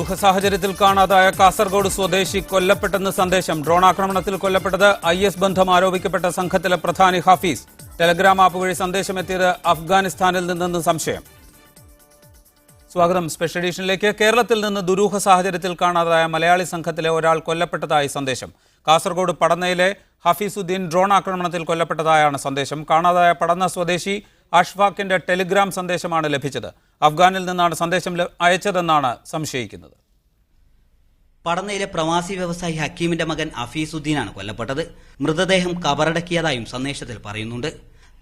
ദുരൂഹ സാഹചര്യത്തിൽ കാണാതായ കാസർഗോഡ് സ്വദേശി കൊല്ലപ്പെട്ടെന്ന് സന്ദേശം. ഡ്രോൺ ആക്രമണത്തിൽ കൊല്ലപ്പെട്ടത് IS ബന്ധം ആരോപിക്കപ്പെട്ട സംഘത്തിലെ പ്രധാനി ഹഫീസ്. ടെലഗ്രാം ആപ്പ് വഴി സന്ദേശമെത്തിയത് അഫ്ഗാനിസ്ഥാനിൽ നിന്നെന്ന് സംശയം. സ്വാഗതം സ്പെഷ്യൽ എഡിഷനിലേക്ക്. കേരളത്തിൽ നിന്ന് ദുരൂഹ സാഹചര്യത്തിൽ കാണാതായ മലയാളി സംഘത്തിലെ ഒരാൾ കൊല്ലപ്പെട്ടതായി സന്ദേശം. കാസർഗോഡ് പടന്നയിലെ ഹഫീസുദ്ദീൻ ഡ്രോൺ ആക്രമണത്തിൽ കൊല്ലപ്പെട്ടതായാണ് സന്ദേശം. കാണാതായ പടന്ന സ്വദേശി അഷ്ഫാഖിന്റെ ടെലിഗ്രാം സന്ദേശമാണ് ലഭിച്ചത്. അഫ്ഗാനിൽ നിന്നാണ് സന്ദേശം അയച്ചതെന്നാണ് സംശയിക്കുന്നത്. പടന്നയിലെ പ്രവാസി വ്യവസായി ഹക്കീമിന്റെ മകൻ ഹഫീസുദ്ദീനാണ് കൊല്ലപ്പെട്ടത്. മൃതദേഹം കബറടക്കിയതായും സന്ദേശത്തിൽ പറയുന്നുണ്ട്.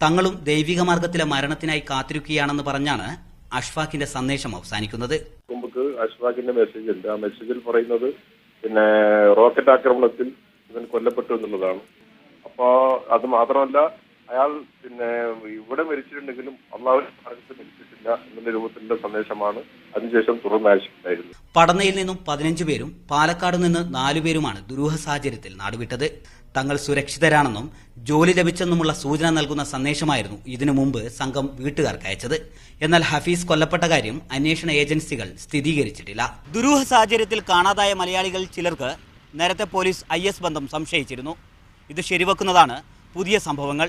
തങ്ങളും ദൈവിക മാർഗത്തിലെ മരണത്തിനായി കാത്തിരിക്കുകയാണെന്ന് പറഞ്ഞാണ് അഷ്ഫാഖിന്റെ സന്ദേശം അവസാനിക്കുന്നത്. നമുക്ക് അഷ്ഫാഖിന്റെ മെസ്സേജ് ഉണ്ട്. ആ മെസ്സേജിൽ പറയുന്നത് റോക്കറ്റ് ആക്രമണത്തിൽ ഇവൻ കൊല്ലപ്പെട്ടു എന്നുള്ളതാണ്. അപ്പോ അത് മാത്രമല്ല, അയാൾ ഇവിടെ മരിച്ചിട്ടുണ്ടെങ്കിലും അള്ളാഹുവിന്റെ മാർഗ്ഗത്തിൽ മരിച്ചിട്ടില്ല എന്ന രൂപത്തിലുള്ള സന്ദേശമാണ് അതിനുശേഷം തുറന്ന് അയച്ചിട്ടുണ്ടായിരുന്നു. പടന്നയിൽ നിന്നും 15 പേരും പാലക്കാട് നിന്ന് 4 പേരുമാണ് ദുരൂഹ സാഹചര്യത്തിൽ നാടുവിട്ടത്. തങ്ങൾ സുരക്ഷിതരാണെന്നും ജോലി ലഭിച്ചെന്നുമുള്ള സൂചന നൽകുന്ന സന്ദേശമായിരുന്നു ഇതിനു മുമ്പ് സംഘം വീട്ടുകാർക്ക് അയച്ചത്. എന്നാൽ ഹഫീസ് കൊല്ലപ്പെട്ട കാര്യം അന്വേഷണ ഏജൻസികൾ സ്ഥിരീകരിച്ചിട്ടില്ല. ദുരൂഹ സാഹചര്യത്തിൽ കാണാതായ മലയാളികൾ ചിലർക്ക് നേരത്തെ പോലീസ് IS ബന്ധം സംശയിച്ചിരുന്നു. ഇത് ശരിവെക്കുന്നതാണ് പുതിയ സംഭവങ്ങൾ.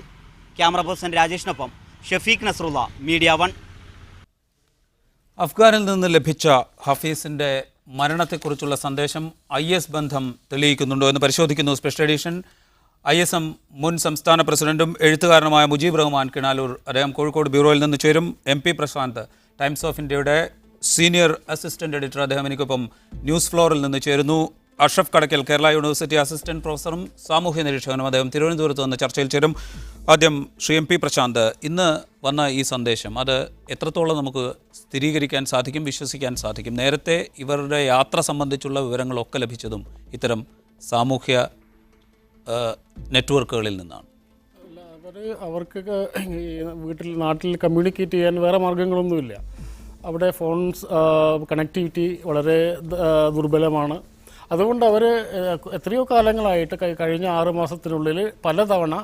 ക്യാമറ പേഴ്സൺ രാജേഷിനൊപ്പം ഷഫീഖ് നസ്രുള്ള, മീഡിയ 1. അഫ്ഗാനിൽ നിന്ന് ലഭിച്ച ഹഫീസിന്റെ മരണത്തെക്കുറിച്ചുള്ള സന്ദേശം IS ബന്ധം തെളിയിക്കുന്നുണ്ടോ എന്ന് പരിശോധിക്കുന്നു സ്പെഷ്യൽ എഡിഷൻ. ISM മുൻ സംസ്ഥാന പ്രസിഡന്റും എഴുത്തുകാരനുമായ മുജീബ് റഹ്മാൻ കിണാലൂർ അദ്ദേഹം കോഴിക്കോട് ബ്യൂറോയിൽ നിന്ന് ചേരും. MP പ്രശാന്ത്, ടൈംസ് ഓഫ് ഇന്ത്യയുടെ സീനിയർ അസിസ്റ്റന്റ് എഡിറ്റർ, അദ്ദേഹം എനിക്കൊപ്പം ന്യൂസ് ഫ്ലോറിൽ നിന്ന് ചേരുന്നു. അഷ്റഫ് കടക്കൽ, കേരള യൂണിവേഴ്സിറ്റി അസിസ്റ്റന്റ് പ്രൊഫസറും സാമൂഹ്യ നിരീക്ഷകനും, അദ്ദേഹം തിരുവനന്തപുരത്ത് നിന്ന് ചർച്ചയിൽ ചേരും. ആദ്യം ശ്രീ MP പ്രശാന്ത്, ഇന്ന് വന്ന ഈ സന്ദേശം അത് എത്രത്തോളം നമുക്ക് സ്ഥിരീകരിക്കാൻ സാധിക്കും, വിശ്വസിക്കാൻ സാധിക്കും? നേരത്തെ ഇവരുടെ യാത്ര സംബന്ധിച്ചുള്ള വിവരങ്ങളൊക്കെ ലഭിച്ചതും ഇത്തരം സാമൂഹ്യ നെറ്റ്വർക്കുകളിൽ നിന്നാണ്. അവർക്കൊക്കെ നാട്ടിൽ കമ്മ്യൂണിക്കേറ്റ് ചെയ്യാൻ വേറെ മാർഗങ്ങളൊന്നുമില്ല. അവിടെ ഫോൺസ് കണക്ടിവിറ്റി വളരെ ദുർബലമാണ്. അതുകൊണ്ട് അവർ എത്രയോ കാലങ്ങളായിട്ട് കഴിഞ്ഞ 6 മാസത്തിനുള്ളിൽ പലതവണ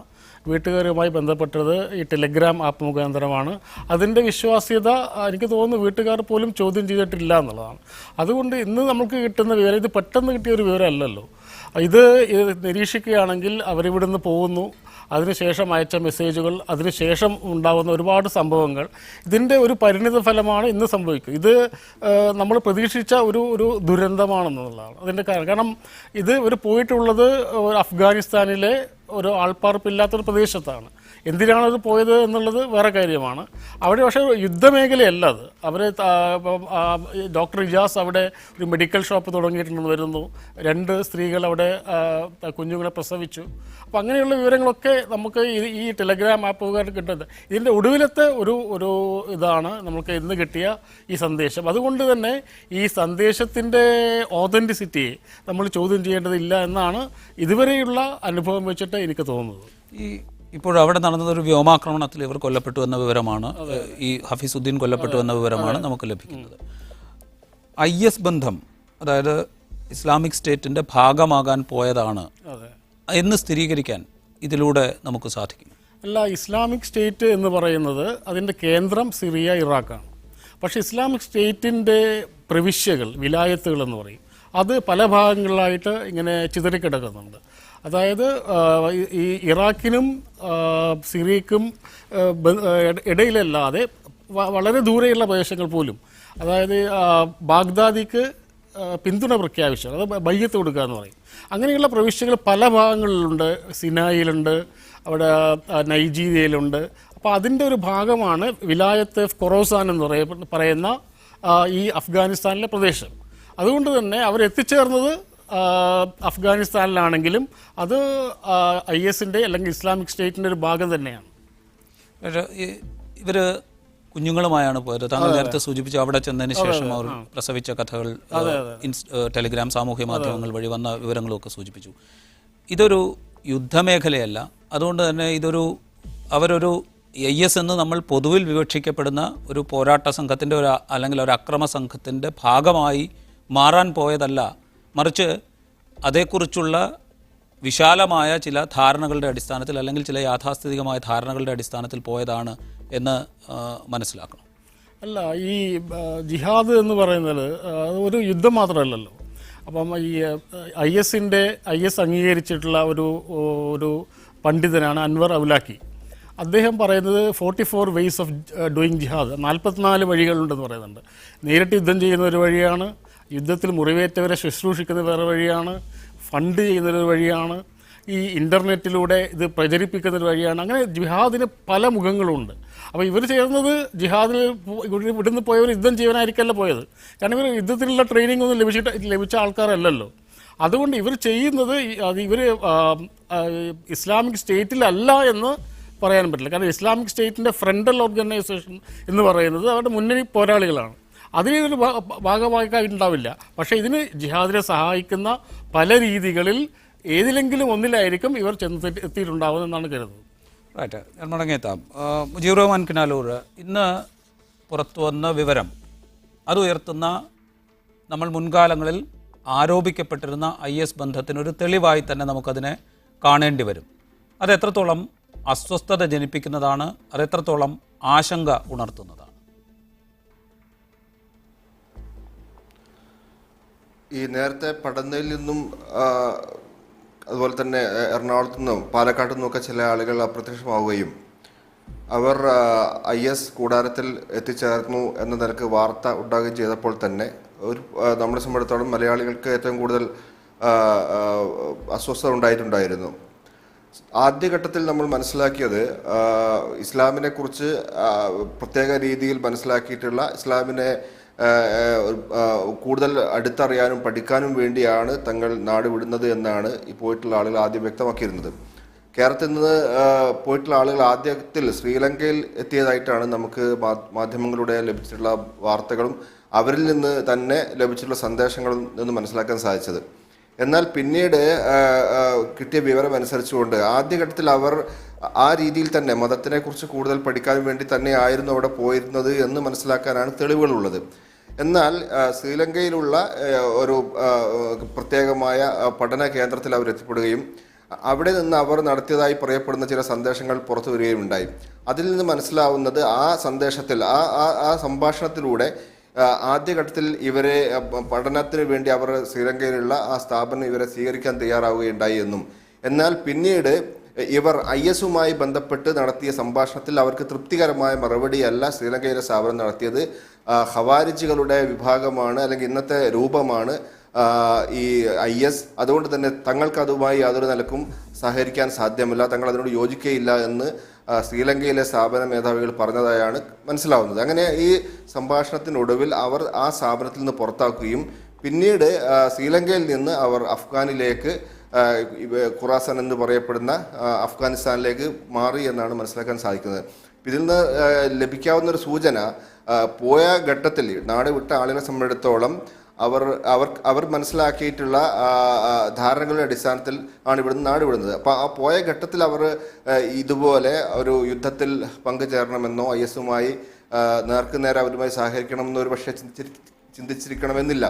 വീട്ടുകാരുമായി ബന്ധപ്പെട്ടത് ഈ ടെലഗ്രാം ആപ്പ് മുഖാന്തരമാണ്. അതിൻ്റെ വിശ്വാസ്യത എനിക്ക് തോന്നുന്നു വീട്ടുകാർ പോലും ചോദ്യം ചെയ്തിട്ടില്ല എന്നുള്ളതാണ്. അതുകൊണ്ട് ഇന്ന് നമുക്ക് കിട്ടുന്ന വിവരം ഇത് പെട്ടെന്ന് കിട്ടിയ ഒരു വിവരമല്ലല്ലോ. ഇത് നിരീക്ഷിക്കുകയാണെങ്കിൽ അവരിവിടുന്ന് പോകുന്നു, അതിനുശേഷം അയച്ച മെസ്സേജുകൾ, അതിനുശേഷം ഉണ്ടാകുന്ന ഒരുപാട് സംഭവങ്ങൾ, ഇതിൻ്റെ ഒരു പരിണിത ഫലമാണ് ഇന്ന് സംഭവിക്കുക. ഇത് നമ്മൾ പ്രതീക്ഷിച്ച ഒരു ദുരന്തമാണെന്നുള്ളതാണ് അതിൻ്റെ കാരണം. ഇത് ഒരു പോയിട്ടുള്ളത് അഫ്ഗാനിസ്ഥാനിലെ ഒരു ആൾപ്പാർപ്പില്ലാത്തൊരു പ്രദേശത്താണ്. എന്തിനാണത് പോയത് എന്നുള്ളത് വേറെ കാര്യമാണ്. അവിടെ പക്ഷേ യുദ്ധമേഖലയല്ല അത്. അവർ ഡോക്ടർ ഇജാസ് അവിടെ ഒരു മെഡിക്കൽ ഷോപ്പ് തുടങ്ങിയിട്ടുണ്ടെന്ന് വരുന്നു. 2 സ്ത്രീകൾ അവിടെ കുഞ്ഞുങ്ങളെ പ്രസവിച്ചു. അപ്പോൾ അങ്ങനെയുള്ള വിവരങ്ങളൊക്കെ നമുക്ക് ഈ ടെലഗ്രാം ആപ്പുകാർ കിട്ടുന്നത്. ഇതിൻ്റെ ഒടുവിലത്തെ ഒരു ഇതാണ് നമുക്ക് ഇന്ന് കിട്ടിയ ഈ സന്ദേശം. അതുകൊണ്ട് തന്നെ ഈ സന്ദേശത്തിൻ്റെ ഓതൻറ്റിസിറ്റിയെ നമ്മൾ ചോദ്യം ചെയ്യേണ്ടതില്ല എന്നാണ് ഇതുവരെയുള്ള അനുഭവം വെച്ചിട്ട് എനിക്ക് തോന്നുന്നത്. ഇപ്പോൾ അവിടെ നടന്നത് ഒരു വ്യോമാക്രമണത്തിൽ ഇവർ കൊല്ലപ്പെട്ടു എന്ന വിവരമാണ്, ഈ ഹഫീസുദ്ദീൻ കൊല്ലപ്പെട്ടു എന്ന വിവരമാണ് നമുക്ക് ലഭിക്കുന്നത്. IS ബന്ധം, അതായത് ഇസ്ലാമിക് സ്റ്റേറ്റിൻ്റെ ഭാഗമാകാൻ പോയതാണ് എന്ന് സ്ഥിരീകരിക്കാൻ ഇതിലൂടെ നമുക്ക് സാധിക്കും. അല്ല, ഇസ്ലാമിക് സ്റ്റേറ്റ് എന്ന് പറയുന്നത് അതിൻ്റെ കേന്ദ്രം സിറിയ, ഇറാഖാണ്. പക്ഷേ ഇസ്ലാമിക് സ്റ്റേറ്റിൻ്റെ പ്രവിശ്യകൾ, വിലായത്തുകൾ എന്ന് പറയും, അത് പല ഭാഗങ്ങളിലായിട്ട് ഇങ്ങനെ ചിതറിക്കിടക്കുന്നുണ്ട്. അതായത് ഈ ഇറാഖിനും സിറിയക്കും ഇടയിലല്ലാതെ വളരെ ദൂരെയുള്ള പ്രദേശങ്ങൾ പോലും, അതായത് ബാഗ്ദാദിക്ക് പിന്തുണ പ്രഖ്യാപിച്ചു, അത് ബയ്യത്ത് കൊടുക്കുക എന്ന് പറയും. അങ്ങനെയുള്ള പ്രവിശ്യകൾ പല ഭാഗങ്ങളിലുണ്ട്. സിനായിലുണ്ട്, അവിടെ നൈജീരിയയിലുണ്ട്. അപ്പോൾ അതിൻ്റെ ഒരു ഭാഗമാണ് വിലായത്ത് ഖൊറാസാൻ എന്ന് പറയുന്ന ഈ അഫ്ഗാനിസ്ഥാനിലെ പ്രദേശം. അതുകൊണ്ട് തന്നെ അവരെത്തിച്ചേർന്നത് അഫ്ഗാനിസ്ഥാനിലാണെങ്കിലും അത് ISൻ്റെ അല്ലെങ്കിൽ ഇസ്ലാമിക് സ്റ്റേറ്റിൻ്റെ ഒരു ഭാഗം തന്നെയാണ്. ഇവർ കുഞ്ഞുങ്ങളുമായാണ് പോയത്. താങ്കൾ നേരത്തെ സൂചിപ്പിച്ചു അവിടെ ചെന്നതിന് ശേഷം അവർ പ്രസവിച്ച കഥകൾ ടെലിഗ്രാം സാമൂഹ്യ മാധ്യമങ്ങൾ വഴി വന്ന വിവരങ്ങളൊക്കെ സൂചിപ്പിച്ചു. ഇതൊരു യുദ്ധമേഖലയല്ല. അതുകൊണ്ട് തന്നെ അവരൊരു IS എന്ന് നമ്മൾ പൊതുവിൽ വിവക്ഷിക്കപ്പെടുന്ന ഒരു പോരാട്ട സംഘത്തിൻ്റെ അല്ലെങ്കിൽ ഒരു അക്രമ സംഘത്തിൻ്റെ ഭാഗമായി മാറാൻ പോയതല്ല, മറിച്ച് അതേക്കുറിച്ചുള്ള വിശാലമായ ചില ധാരണകളുടെ അടിസ്ഥാനത്തിൽ അല്ലെങ്കിൽ ചില യാഥാസ്ഥിതികമായ ധാരണകളുടെ അടിസ്ഥാനത്തിൽ പോയതാണ് എന്ന് മനസ്സിലാക്കണം. അല്ല, ഈ ജിഹാദ് എന്ന് പറയുന്നത് അത് ഒരു യുദ്ധം മാത്രമല്ലല്ലോ. അപ്പം ഈ IS അംഗീകരിച്ചിട്ടുള്ള ഒരു പണ്ഡിതനാണ് അൻവർ ഔലാക്കി. അദ്ദേഹം പറയുന്നത് 44 ways ഓഫ് ഡൂയിങ് ജിഹാദ്, 44 വഴികളുണ്ടെന്ന് പറയുന്നുണ്ട്. നേരിട്ട് യുദ്ധം ചെയ്യുന്ന ഒരു വഴിയാണ്, യുദ്ധത്തിൽ മുറിവേറ്റവരെ ശുശ്രൂഷിക്കുന്ന വേറെ വഴിയാണ്, ഫണ്ട് ചെയ്യുന്നൊരു വഴിയാണ്, ഈ ഇൻ്റർനെറ്റിലൂടെ ഇത് പ്രചരിപ്പിക്കുന്നൊരു വഴിയാണ്. അങ്ങനെ ജിഹാദിന് പല മുഖങ്ങളുണ്ട്. അപ്പോൾ ഇവർ ചെയ്യുന്നത് ജിഹാദിൽ ഇവിടുന്ന് പോയവർ യുദ്ധം ചെയ്യാനായിരിക്കല്ല പോയത്. കാരണം ഇവർ യുദ്ധത്തിനുള്ള ട്രെയിനിങ് ഒന്നും ലഭിച്ച ആൾക്കാരല്ലല്ലോ. അതുകൊണ്ട് ഇവർ ചെയ്യുന്നത് അത് ഇവർ ഇസ്ലാമിക് സ്റ്റേറ്റിലല്ല എന്ന് പറയാൻ പറ്റില്ല. കാരണം ഇസ്ലാമിക് സ്റ്റേറ്റിൻ്റെ ഫ്രണ്ടൽ ഓർഗനൈസേഷൻ എന്ന് പറയുന്നത് അവരുടെ മുന്നണി പോരാളികളാണ്. അതിനൊരു ഭാഗമായിട്ടുണ്ടാവില്ല. പക്ഷേ ഇതിന് ജിഹാദിനെ സഹായിക്കുന്ന പല രീതികളിൽ ഏതിലെങ്കിലും ഒന്നിലായിരിക്കും ഇവർ എത്തിയിട്ടുണ്ടാവുമെന്നാണ് കരുതുന്നത്. റൈറ്റ്, ഞാൻ മടങ്ങിയെത്താം. മുജീബ് റഹ്മാൻ കിനാലൂർ, ഇന്ന് പുറത്തു വന്ന വിവരം അത് ഉയർത്തുന്ന നമ്മൾ മുൻകാലങ്ങളിൽ ആരോപിക്കപ്പെട്ടിരുന്ന IS ബന്ധത്തിനൊരു തെളിവായി തന്നെ നമുക്കതിനെ കാണേണ്ടി വരും. അത് എത്രത്തോളം അസ്വസ്ഥത ജനിപ്പിക്കുന്നതാണ്, അതെത്രത്തോളം ആശങ്ക ഉണർത്തുന്നതാണ്? ഈ നേരത്തെ പടന്നയിൽ നിന്നും അതുപോലെ തന്നെ എറണാകുളത്തു നിന്നും പാലക്കാട്ടു നിന്നൊക്കെ ചില ആളുകൾ അപ്രത്യക്ഷമാവുകയും അവർ IS കൂടാരത്തിൽ എത്തിച്ചേർന്നു എന്ന നിലക്ക് വാർത്ത ഉണ്ടാകുകയും ചെയ്തപ്പോൾ തന്നെ നമ്മളെ സംബന്ധിച്ചിടത്തോളം മലയാളികൾക്ക് ഏറ്റവും കൂടുതൽ അസ്വസ്ഥത ഉണ്ടായിട്ടുണ്ടായിരുന്നു. ആദ്യഘട്ടത്തിൽ നമ്മൾ മനസ്സിലാക്കിയത് ഇസ്ലാമിനെ കുറിച്ച് പ്രത്യേക രീതിയിൽ മനസ്സിലാക്കിയിട്ടുള്ള, ഇസ്ലാമിനെ കൂടുതൽ അടുത്തറിയാനും പഠിക്കാനും വേണ്ടിയാണ് തങ്ങൾ നാട് വിടുന്നത് എന്നാണ് ഈ പോയിട്ടുള്ള ആളുകൾ ആദ്യം വ്യക്തമാക്കിയിരുന്നത്. കേരളത്തിൽ നിന്ന് പോയിട്ടുള്ള ആളുകൾ ആദ്യത്തിൽ ശ്രീലങ്കയിൽ എത്തിയതായിട്ടാണ് നമുക്ക് മാധ്യമങ്ങളിലൂടെ ലഭിച്ചിട്ടുള്ള വാർത്തകളും അവരിൽ നിന്ന് തന്നെ ലഭിച്ചിട്ടുള്ള സന്ദേശങ്ങളിൽ നിന്ന് മനസ്സിലാക്കാൻ സാധിച്ചത്. എന്നാൽ പിന്നീട് കിട്ടിയ വിവരം അനുസരിച്ചുകൊണ്ട് ആദ്യഘട്ടത്തിൽ അവർ ആ രീതിയിൽ തന്നെ മതത്തിനെക്കുറിച്ച് കൂടുതൽ പഠിക്കാൻ വേണ്ടി തന്നെ ആയിരുന്നു അവിടെ പോയിരുന്നത് എന്ന് മനസ്സിലാക്കാനാണ് തെളിവുകളുള്ളത്. എന്നാൽ ശ്രീലങ്കയിലുള്ള ഒരു പ്രത്യേകമായ പഠന കേന്ദ്രത്തിൽ അവർ എത്തിപ്പെടുകയും അവിടെ നിന്ന് അവർ നടത്തിയതായി പറയപ്പെടുന്ന ചില സന്ദേശങ്ങൾ പുറത്തു വരികയുണ്ടായി. അതിൽ നിന്ന് മനസ്സിലാവുന്നത് ആ സന്ദേശത്തിൽ ആ സംഭാഷണത്തിലൂടെ ആദ്യഘട്ടത്തിൽ ഇവരെ പഠനത്തിന് വേണ്ടി അവർ ശ്രീലങ്കയിലുള്ള ആ സ്ഥാപനം ഇവരെ സ്വീകരിക്കാൻ തയ്യാറാവുകയുണ്ടായി എന്നും, എന്നാൽ പിന്നീട് ഇവർ ISുമായി ബന്ധപ്പെട്ട് നടത്തിയ സംഭാഷണത്തിൽ അവർക്ക് തൃപ്തികരമായ മറുപടിയല്ല ശ്രീലങ്കയിലെ സ്ഥാപനം നടത്തിയത്. ഖവാരിജികളുടെ വിഭാഗമാണ്, അല്ലെങ്കിൽ ഇന്നത്തെ രൂപമാണ് ഈ IS. അതുകൊണ്ട് തന്നെ തങ്ങൾക്ക് അതുമായി യാതൊരു നിലക്കും സഹകരിക്കാൻ സാധ്യമല്ല, തങ്ങൾ അതിനോട് യോജിക്കുകയില്ല എന്ന് ശ്രീലങ്കയിലെ സ്ഥാപന മേധാവികൾ പറഞ്ഞതായാണ് മനസ്സിലാവുന്നത്. അങ്ങനെ ഈ സംഭാഷണത്തിനൊടുവിൽ അവർ ആ സ്ഥാപനത്തിൽ നിന്ന് പുറത്താക്കുകയും പിന്നീട് ശ്രീലങ്കയിൽ നിന്ന് അവർ അഫ്ഗാനിലേക്ക്, ഖുറാസാൻ എന്ന് പറയപ്പെടുന്ന അഫ്ഗാനിസ്ഥാനിലേക്ക് മാറി എന്നാണ് മനസ്സിലാക്കാൻ സാധിക്കുന്നത്. ഇതിൽ നിന്ന് ലഭിക്കാവുന്നൊരു സൂചന, പോയ ഘട്ടത്തിൽ നാട് വിട്ട ആളുകളെ സംബന്ധിച്ചിടത്തോളം അവർ മനസ്സിലാക്കിയിട്ടുള്ള ധാരണകളുടെ അടിസ്ഥാനത്തിൽ ആണ് ഇവിടുന്ന് നാട് വിടുന്നത്. അപ്പോൾ ആ പോയ ഘട്ടത്തിൽ അവർ ഇതുപോലെ ഒരു യുദ്ധത്തിൽ പങ്കുചേരണമെന്നോ ISുമായി നേർക്കുനേരെ അവരുമായി സഹകരിക്കണമെന്നോ ഒരു പക്ഷേ ചിന്തിച്ചിരിക്കണമെന്നില്ല.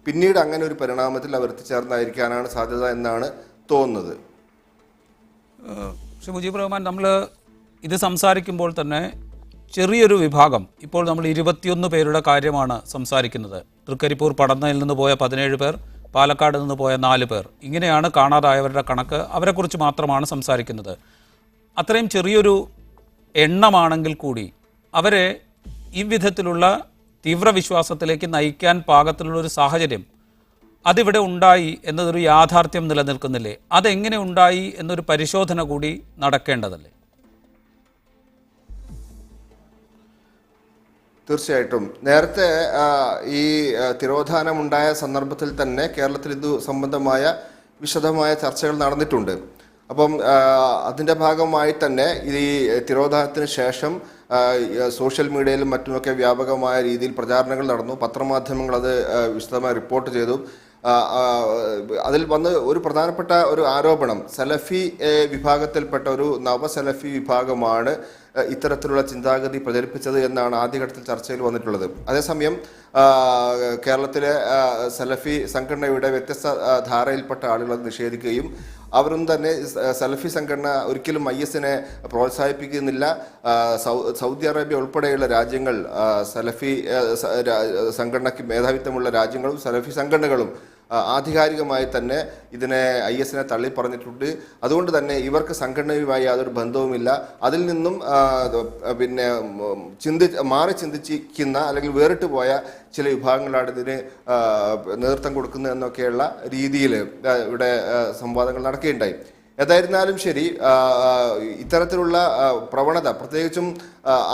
പിന്നീട് അങ്ങനെ ഒരു പരിണാമത്തിൽ അവർ എത്തിച്ചേർന്നായിരിക്കാനാണ് സാധ്യത എന്നാണ് തോന്നുന്നത്. ശ്രീ മുജീബ് റഹ്മാൻ, നമ്മൾ ഇത് സംസാരിക്കുമ്പോൾ തന്നെ ചെറിയൊരു വിഭാഗം, ഇപ്പോൾ നമ്മൾ 21 പേരുടെ കാര്യമാണ് സംസാരിക്കുന്നത്. തൃക്കരിപ്പൂർ പടന്നയിൽ നിന്ന് പോയ 17 പേർ, പാലക്കാട് നിന്ന് പോയ 4 പേർ, ഇങ്ങനെയാണ് കാണാതായവരുടെ കണക്ക്. അവരെക്കുറിച്ച് മാത്രമാണ് സംസാരിക്കുന്നത്. അത്രയും ചെറിയൊരു എണ്ണമാണെങ്കിൽ കൂടി അവരെ ഈ വിധത്തിലുള്ള തീവ്രവിശ്വാസത്തിലേക്ക് നയിക്കാൻ പാകത്തിലുള്ളൊരു സാഹചര്യം അതിവിടെ ഉണ്ടായി എന്നതൊരു യാഥാർത്ഥ്യം നിലനിൽക്കുന്നില്ലേ? അതെങ്ങനെ ഉണ്ടായി എന്നൊരു പരിശോധന കൂടി നടക്കേണ്ടതല്ലേ? തീർച്ചയായിട്ടും. നേരത്തെ ഈ തിരോധാനമുണ്ടായ സന്ദർഭത്തിൽ തന്നെ കേരളത്തിൽ ഇത് സംബന്ധമായ വിശദമായ ചർച്ചകൾ നടന്നിട്ടുണ്ട്. അപ്പം അതിൻ്റെ ഭാഗമായി തന്നെ ഈ തിരോധാനത്തിന് ശേഷം സോഷ്യൽ മീഡിയയിലും മറ്റുമൊക്കെ വ്യാപകമായ രീതിയിൽ പ്രചാരണങ്ങൾ നടന്നു. പത്രമാധ്യമങ്ങൾ അത് വിശദമായി റിപ്പോർട്ട് ചെയ്തു. അതിൽ വന്ന് ഒരു പ്രധാനപ്പെട്ട ഒരു ആരോപണം, സലഫി വിഭാഗത്തിൽപ്പെട്ട ഒരു നവസലഫി വിഭാഗമാണ് ഇത്തരത്തിലുള്ള ചിന്താഗതി പ്രചരിപ്പിച്ചത് എന്നാണ് ആദ്യഘട്ടത്തിൽ ചർച്ചയിൽ വന്നിട്ടുള്ളത്. അതേസമയം കേരളത്തിലെ സലഫി സംഘടനയുടെ വ്യത്യസ്ത ധാരയിൽപ്പെട്ട ആളുകൾ അത് നിഷേധിക്കുകയും അവരൊന്നും തന്നെ സലഫി സംഘടന ഒരിക്കലും IS-നെ പ്രോത്സാഹിപ്പിക്കുന്നില്ല. സൗദി അറേബ്യ ഉൾപ്പെടെയുള്ള രാജ്യങ്ങൾ സലഫി സംഘടനയ്ക്ക് മേധാവിത്വമുള്ള രാജ്യങ്ങളും സലഫി സംഘടനകളും ആധികാരികമായി തന്നെ ഇതിനെ IS-നെ തള്ളി പറഞ്ഞിട്ടുണ്ട്. അതുകൊണ്ട് തന്നെ ഇവർക്ക് സംഘടനയുമായി യാതൊരു ബന്ധവുമില്ല. അതിൽ നിന്നും പിന്നെ മാറി ചിന്തിച്ചിരിക്കുന്ന അല്ലെങ്കിൽ വേറിട്ട് പോയ ചില വിഭാഗങ്ങളാണ് ഇതിന് നേതൃത്വം കൊടുക്കുന്നത് എന്നൊക്കെയുള്ള രീതിയിൽ ഇവിടെ സംവാദങ്ങൾ നടക്കുകയുണ്ടായി. ഏതായിരുന്നാലും ശരി, ഇത്തരത്തിലുള്ള പ്രവണത പ്രത്യേകിച്ചും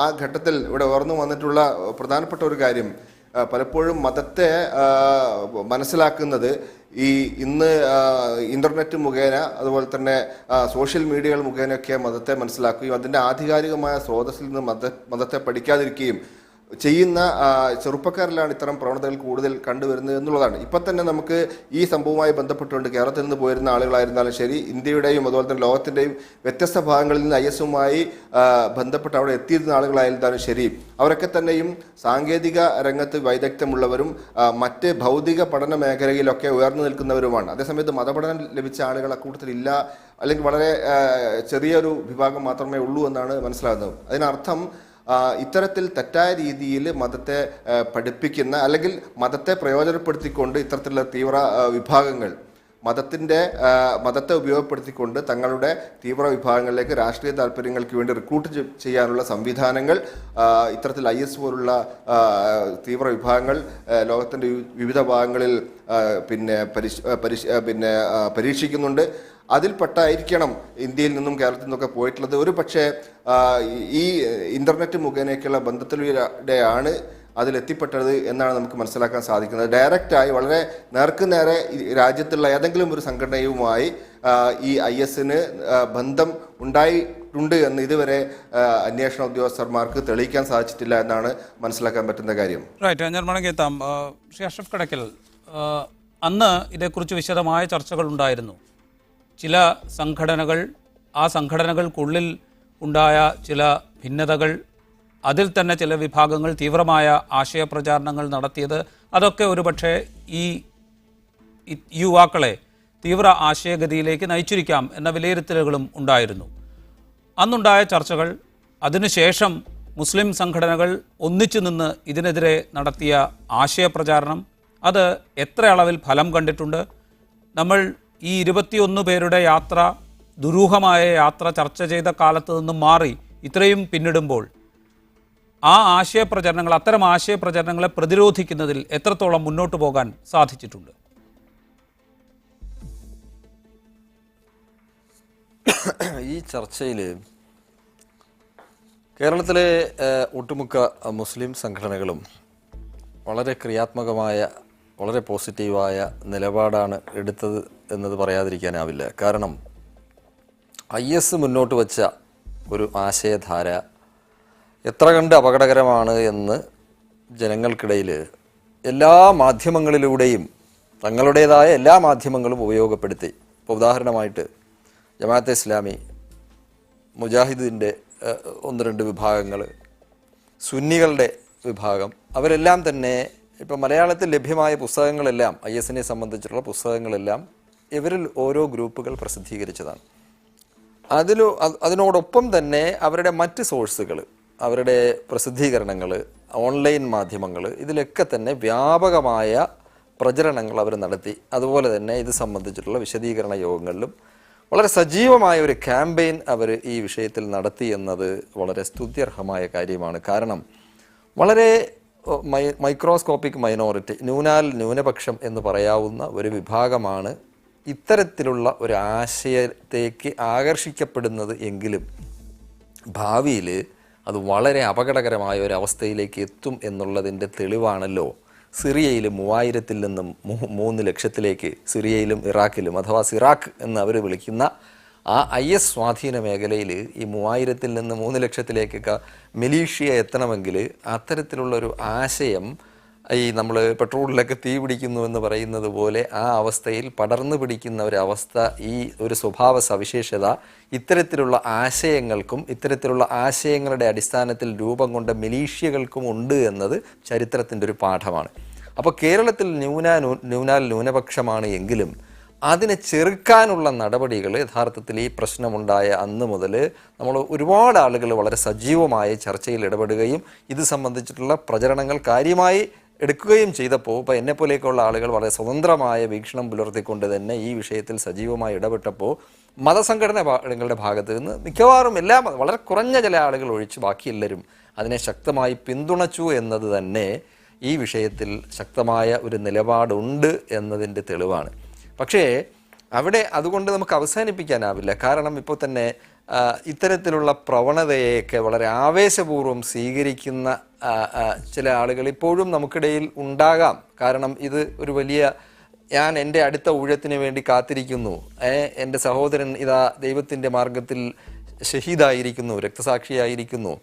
ആ ഘട്ടത്തിൽ ഇവിടെ ഉയർന്നു വന്നിട്ടുള്ള പ്രധാനപ്പെട്ട ഒരു കാര്യം, പലപ്പോഴും മതത്തെ മനസ്സിലാക്കുന്നത് ഇന്ന് ഇൻ്റർനെറ്റ് മുഖേന അതുപോലെ തന്നെ സോഷ്യൽ മീഡിയകൾ മുഖേനയൊക്കെ മതത്തെ മനസ്സിലാക്കുകയും അതിൻ്റെ ആധികാരികമായ സ്രോതസ്സിൽ നിന്ന് മതത്തെ പഠിക്കാതിരിക്കുകയും ചെയ്യുന്ന ചെറുപ്പക്കാരിലാണ് ഇത്തരം പ്രവണതകൾ കൂടുതൽ കണ്ടുവരുന്നത് എന്നുള്ളതാണ്. ഇപ്പം തന്നെ നമുക്ക് ഈ സംഭവവുമായി ബന്ധപ്പെട്ടുകൊണ്ട് കേരളത്തിൽ നിന്ന് പോയിരുന്ന ആളുകളായിരുന്നാലും ശരി, ഇന്ത്യയുടെയും അതുപോലെ തന്നെ ലോകത്തിൻ്റെയും വ്യത്യസ്ത ഭാഗങ്ങളിൽ നിന്ന് IS-വുമായി ബന്ധപ്പെട്ട് അവിടെ എത്തിയിരുന്ന ആളുകളായിരുന്നാലും ശരി, അവരൊക്കെ തന്നെയും സാങ്കേതിക രംഗത്ത് വൈദഗ്ധ്യമുള്ളവരും മറ്റ് ഭൗതിക പഠന മേഖലയിലൊക്കെ ഉയർന്നു നിൽക്കുന്നവരുമാണ്. അതേസമയത്ത് മതപഠനം ലഭിച്ച ആളുകൾ അക്കൂട്ടത്തിലില്ല, അല്ലെങ്കിൽ വളരെ ചെറിയൊരു വിഭാഗം മാത്രമേ ഉള്ളൂ എന്നാണ് മനസ്സിലാകുന്നത്. അതിനർത്ഥം ഇത്തരത്തിൽ തെറ്റായ രീതിയിൽ മതത്തെ പഠിപ്പിക്കുന്ന അല്ലെങ്കിൽ മതത്തെ പ്രയോജനപ്പെടുത്തിക്കൊണ്ട് ഇത്തരത്തിലുള്ള തീവ്ര വിഭാഗങ്ങൾ മതത്തെ ഉപയോഗപ്പെടുത്തിക്കൊണ്ട് തങ്ങളുടെ തീവ്ര വിഭാഗങ്ങളിലേക്ക് രാഷ്ട്രീയ താല്പര്യങ്ങൾക്ക് വേണ്ടി റിക്രൂട്ട് ചെയ്യാനുള്ള സംവിധാനങ്ങൾ ഇത്തരത്തിൽ IS പോലുള്ള തീവ്ര വിഭാഗങ്ങൾ ലോകത്തിൻ്റെ വിവിധ ഭാഗങ്ങളിൽ പരീക്ഷിക്കുന്നുണ്ട്. അതിൽപ്പെട്ടായിരിക്കണം ഇന്ത്യയിൽ നിന്നും കേരളത്തിൽ നിന്നൊക്കെ പോയിട്ടുള്ളത്. ഒരു പക്ഷേ ഈ ഇൻ്റർനെറ്റ് മുഖേനയൊക്കെയുള്ള ബന്ധത്തിലൂടെയാണ് അതിലെത്തിപ്പെട്ടത് എന്നാണ് നമുക്ക് മനസ്സിലാക്കാൻ സാധിക്കുന്നത്. ഡയറക്റ്റായി വളരെ നേർക്കുനേരെ രാജ്യത്തുള്ള ഏതെങ്കിലും ഒരു സംഘടനയുമായി ഈ IS-ന് ബന്ധം ഉണ്ടായിട്ടുണ്ട് എന്ന് ഇതുവരെ അന്വേഷണ ഉദ്യോഗസ്ഥന്മാർക്ക് തെളിയിക്കാൻ സാധിച്ചിട്ടില്ല എന്നാണ് മനസ്സിലാക്കാൻ പറ്റുന്ന കാര്യം. റൈറ്റ്, ഞാൻ മടങ്ങി എത്താം. ശ്രീ അഷ്റഫ് കടക്കൽ, അന്ന് ഇതേക്കുറിച്ച് വിശദമായ ചർച്ചകൾ ഉണ്ടായിരുന്നു. ചില സംഘടനകൾ, ആ സംഘടനകൾക്കുള്ളിൽ ഉണ്ടായ ചില ഭിന്നതകൾ, അതിൽ തന്നെ ചില വിഭാഗങ്ങൾ തീവ്രമായ ആശയപ്രചാരണങ്ങൾ നടത്തിയത്, അതൊക്കെ ഒരുപക്ഷെ ഈ യുവാക്കളെ തീവ്ര ആശയഗതിയിലേക്ക് നയിച്ചിരിക്കാം എന്ന വിലയിരുത്തലുകളും ഉണ്ടായിരുന്നു. അന്നുണ്ടായ ചർച്ചകൾ, അതിനുശേഷം മുസ്ലിം സംഘടനകൾ ഒന്നിച്ചു നിന്ന് ഇതിനെതിരെ നടത്തിയ ആശയപ്രചാരണം, അത് എത്ര അളവിൽ ഫലം കണ്ടിട്ടുണ്ട്? നമ്മൾ ഈ 21 പേരുടെ യാത്ര, ദുരൂഹമായ യാത്ര ചർച്ച ചെയ്ത കാലത്ത് നിന്നും മാറി ഇത്രയും പിന്നിടുമ്പോൾ അത്തരം ആശയപ്രചരണങ്ങളെ പ്രതിരോധിക്കുന്നതിൽ എത്രത്തോളം മുന്നോട്ട് പോകാൻ സാധിച്ചിട്ടുണ്ട്? ഈ ചർച്ചയിൽ കേരളത്തിലെ ഒട്ടുമുക്ക മുസ്ലിം സംഘടനകളും വളരെ ക്രിയാത്മകമായ, വളരെ പോസിറ്റീവായ നിലപാടാണ് എടുത്തത് എന്നത് പറയാതിരിക്കാനാവില്ല. കാരണം IS മുന്നോട്ട് വച്ച ഒരു ആശയധാര എത്ര കണ്ട് അപകടകരമാണ് എന്ന് ജനങ്ങൾക്കിടയിൽ എല്ലാ മാധ്യമങ്ങളിലൂടെയും തങ്ങളുടേതായ എല്ലാ മാധ്യമങ്ങളും ഉപയോഗപ്പെടുത്തി. ഇപ്പോൾ ഉദാഹരണമായിട്ട് ജമാഅത്തെ ഇസ്ലാമി, മുജാഹിദിൻ്റെ 1-2 വിഭാഗങ്ങൾ, സുന്നികളുടെ വിഭാഗം, അവരെല്ലാം തന്നെ ഇപ്പോൾ മലയാളത്തിൽ ലഭ്യമായ പുസ്തകങ്ങളെല്ലാം, IS-നെ സംബന്ധിച്ചിട്ടുള്ള പുസ്തകങ്ങളെല്ലാം ഇവരിൽ ഓരോ ഗ്രൂപ്പുകൾ പ്രസിദ്ധീകരിച്ചതാണ്. അതിനോടൊപ്പം തന്നെ അവരുടെ മറ്റ് സോഴ്സുകൾ, അവരുടെ പ്രസിദ്ധീകരണങ്ങൾ, ഓൺലൈൻ മാധ്യമങ്ങൾ, ഇതിലൊക്കെ തന്നെ വ്യാപകമായ പ്രചരണങ്ങൾ അവർ നടത്തി. അതുപോലെ തന്നെ ഇത് സംബന്ധിച്ചിട്ടുള്ള വിശദീകരണ യോഗങ്ങളിലും വളരെ സജീവമായ ഒരു ക്യാമ്പയിൻ അവർ ഈ വിഷയത്തിൽ നടത്തി എന്നത് വളരെ സ്തുത്യർഹമായ കാര്യമാണ്. കാരണം വളരെ മൈക്രോസ്കോപ്പിക് മൈനോറിറ്റി, ന്യൂനപക്ഷം എന്ന് പറയാവുന്ന ഒരു വിഭാഗമാണ് ഇത്തരത്തിലുള്ള ഒരു ആശയത്തേക്ക് ആകർഷിക്കപ്പെടുന്നത് എങ്കിലും ഭാവിയിൽ അത് വളരെ അപകടകരമായ ഒരു അവസ്ഥയിലേക്ക് എത്തും എന്നുള്ളതിൻ്റെ തെളിവാണല്ലോ സിറിയയിൽ 3000-ൽ നിന്നും 3 ലക്ഷത്തിലേക്ക്, സിറിയയിലും ഇറാഖിലും അഥവാ സിറാഖ് എന്ന് അവർ വിളിക്കുന്ന ആ IS സ്വാധീന മേഖലയിൽ ഈ 3000-ൽ നിന്ന് 3 ലക്ഷത്തിലേക്കൊക്കെ മിലീഷ്യ എത്തണമെങ്കിൽ അത്തരത്തിലുള്ളൊരു ആശയം, ഈ നമ്മൾ പെട്രോളിലൊക്കെ തീ പിടിക്കുന്നു എന്ന് പറയുന്നത് പോലെ ആ അവസ്ഥയിൽ പടർന്നു പിടിക്കുന്ന ഒരവസ്ഥ, ഈ ഒരു സ്വഭാവ സവിശേഷത ഇത്തരത്തിലുള്ള ആശയങ്ങൾക്കും ഇത്തരത്തിലുള്ള ആശയങ്ങളുടെ അടിസ്ഥാനത്തിൽ രൂപം കൊണ്ട മിലീഷ്യകൾക്കും ഉണ്ട് എന്നത് ചരിത്രത്തിൻ്റെ ഒരു പാഠമാണ്. അപ്പോൾ കേരളത്തിൽ ന്യൂനപക്ഷമാണ് എങ്കിലും അതിനെ ചെറുക്കാനുള്ള നടപടികൾ യഥാർത്ഥത്തിൽ ഈ പ്രശ്നമുണ്ടായ അന്ന് മുതൽ നമ്മൾ ഒരുപാട് ആളുകൾ വളരെ സജീവമായ ചർച്ചയിൽ ഇടപെടുകയും ഇത് സംബന്ധിച്ചിട്ടുള്ള പ്രചരണങ്ങൾ കാര്യമായി എടുക്കുകയും ചെയ്തപ്പോൾ ഇപ്പോൾ എന്നെപ്പോലെയൊക്കെയുള്ള ആളുകൾ വളരെ സ്വതന്ത്രമായ വീക്ഷണം പുലർത്തിക്കൊണ്ട് തന്നെ ഈ വിഷയത്തിൽ സജീവമായി ഇടപെട്ടപ്പോൾ മതസംഘടനകളുടെ ഭാഗത്ത് നിന്ന് മിക്കവാറും വളരെ കുറഞ്ഞ ചില ആളുകൾ ഒഴിച്ച് ബാക്കി എല്ലാവരും അതിനെ ശക്തമായി പിന്തുണച്ചു എന്നത് തന്നെ ഈ വിഷയത്തിൽ ശക്തമായ ഒരു നിലപാടുണ്ട് എന്നതിൻ്റെ തെളിവാണ്. പക്ഷേ അവിടെ അതുകൊണ്ട് നമുക്ക് അവസാനിപ്പിക്കാനാവില്ല. കാരണം ഇപ്പോൾ തന്നെ ഇത്തരത്തിലുള്ള പ്രവണതയെയൊക്കെ വളരെ ആവേശപൂർവ്വം സ്വീകരിക്കുന്ന ചില ആളുകൾ ഇപ്പോഴും നമുക്കിടയിൽ ഉണ്ടാകാം. കാരണം ഇത് ഒരു വലിയ ഞാൻ എൻ്റെ അടുത്ത ഊഴത്തിന് വേണ്ടി കാത്തിരിക്കുന്നു, എൻ്റെ സഹോദരൻ ഇതാ ദൈവത്തിൻ്റെ മാർഗത്തിൽ ഷഹീദായിരിക്കുന്നു, രക്തസാക്ഷിയായിരിക്കുന്നു.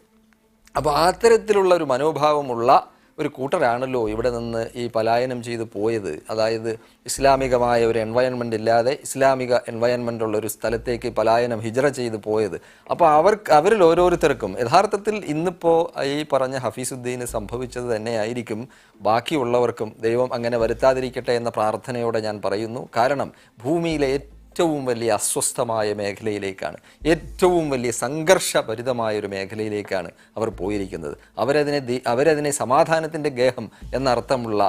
അപ്പോൾ അത്തരത്തിലുള്ള ഒരു മനോഭാവമുള്ള ഒരു കൂട്ടരാണല്ലോ ഇവിടെ നിന്ന് ഈ പലായനം ചെയ്തു പോയത്. അതായത് ഇസ്ലാമികമായ ഒരു എൻവയൺമെൻ്റ് ഇല്ലാതെ ഇസ്ലാമിക എൻവയൺമെൻ്റ് ഉള്ള ഒരു സ്ഥലത്തേക്ക് പലായനം ഹിജ്റ ചെയ്തു പോയത്. അപ്പോൾ അവരിൽ ഓരോരുത്തർക്കും യഥാർത്ഥത്തിൽ ഇന്നിപ്പോൾ ഈ പറഞ്ഞ ഹഫീസുദ്ദീന് സംഭവിച്ചത് തന്നെയായിരിക്കും ബാക്കിയുള്ളവർക്കും. ദൈവം അങ്ങനെ വരുത്താതിരിക്കട്ടെ എന്ന പ്രാർത്ഥനയോടെ ഞാൻ പറയുന്നു. കാരണം ഭൂമിയിലെ ഏറ്റവും വലിയ അസ്വസ്ഥമായ മേഖലയിലേക്കാണ്, ഏറ്റവും വലിയ സംഘർഷഭരിതമായൊരു മേഖലയിലേക്കാണ് അവർ പോയിരിക്കുന്നത്. അവരതിനെ സമാധാനത്തിൻ്റെ ഗേഹം എന്നർത്ഥമുള്ള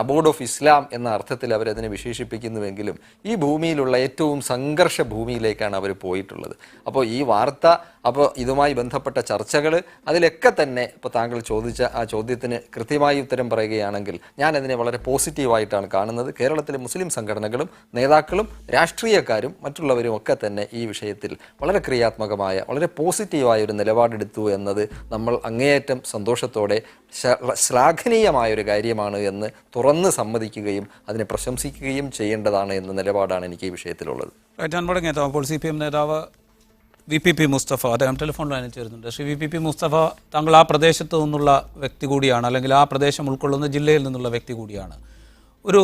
അബോർഡ് ഓഫ് ഇസ്ലാം എന്ന അർത്ഥത്തിൽ അവരതിനെ വിശേഷിപ്പിക്കുന്നുവെങ്കിലും ഈ ഭൂമിയിലുള്ള ഏറ്റവും സംഘർഷ ഭൂമിയിലേക്കാണ് അവർ പോയിട്ടുള്ളത്. അപ്പോൾ ഈ വാർത്ത, അപ്പോൾ ഇതുമായി ബന്ധപ്പെട്ട ചർച്ചകൾ, അതിലൊക്കെ തന്നെ ഇപ്പോൾ താങ്കൾ ചോദിച്ച ആ ചോദ്യത്തിന് കൃത്യമായി ഉത്തരം പറയുകയാണെങ്കിൽ ഞാനതിനെ വളരെ പോസിറ്റീവായിട്ടാണ് കാണുന്നത്. കേരളത്തിലെ മുസ്ലിം സംഘടനകളും നേതാക്കളും രാഷ്ട്രീയക്കാരും മറ്റുള്ളവരും ഒക്കെ തന്നെ ഈ വിഷയത്തിൽ വളരെ ക്രിയാത്മകമായ വളരെ പോസിറ്റീവായ ഒരു നിലപാടെടുത്തു എന്നത് നമ്മൾ അങ്ങേയറ്റം സന്തോഷത്തോടെ ശ്ലാഘനീയമായൊരു കാര്യമാണ് എന്ന് തുറന്ന് സമ്മതിക്കുകയും അതിനെ പ്രശംസിക്കുകയും ചെയ്യേണ്ടതാണ് എന്ന നിലപാടാണ് എനിക്ക് ഈ വിഷയത്തിലുള്ളത്. അപ്പോൾ CPM നേതാവ് VPP മുസ്തഫ അദ്ദേഹം ടെലിഫോൺ ലൈനിൽ ചേരുന്നുണ്ട്. ശ്രീ VPP മുസ്തഫ, താങ്കൾ ആ പ്രദേശത്ത് നിന്നുള്ള വ്യക്തി കൂടിയാണ്, അല്ലെങ്കിൽ ആ പ്രദേശം ഉൾക്കൊള്ളുന്ന ജില്ലയിൽ നിന്നുള്ള വ്യക്തി കൂടിയാണ്. ഒരു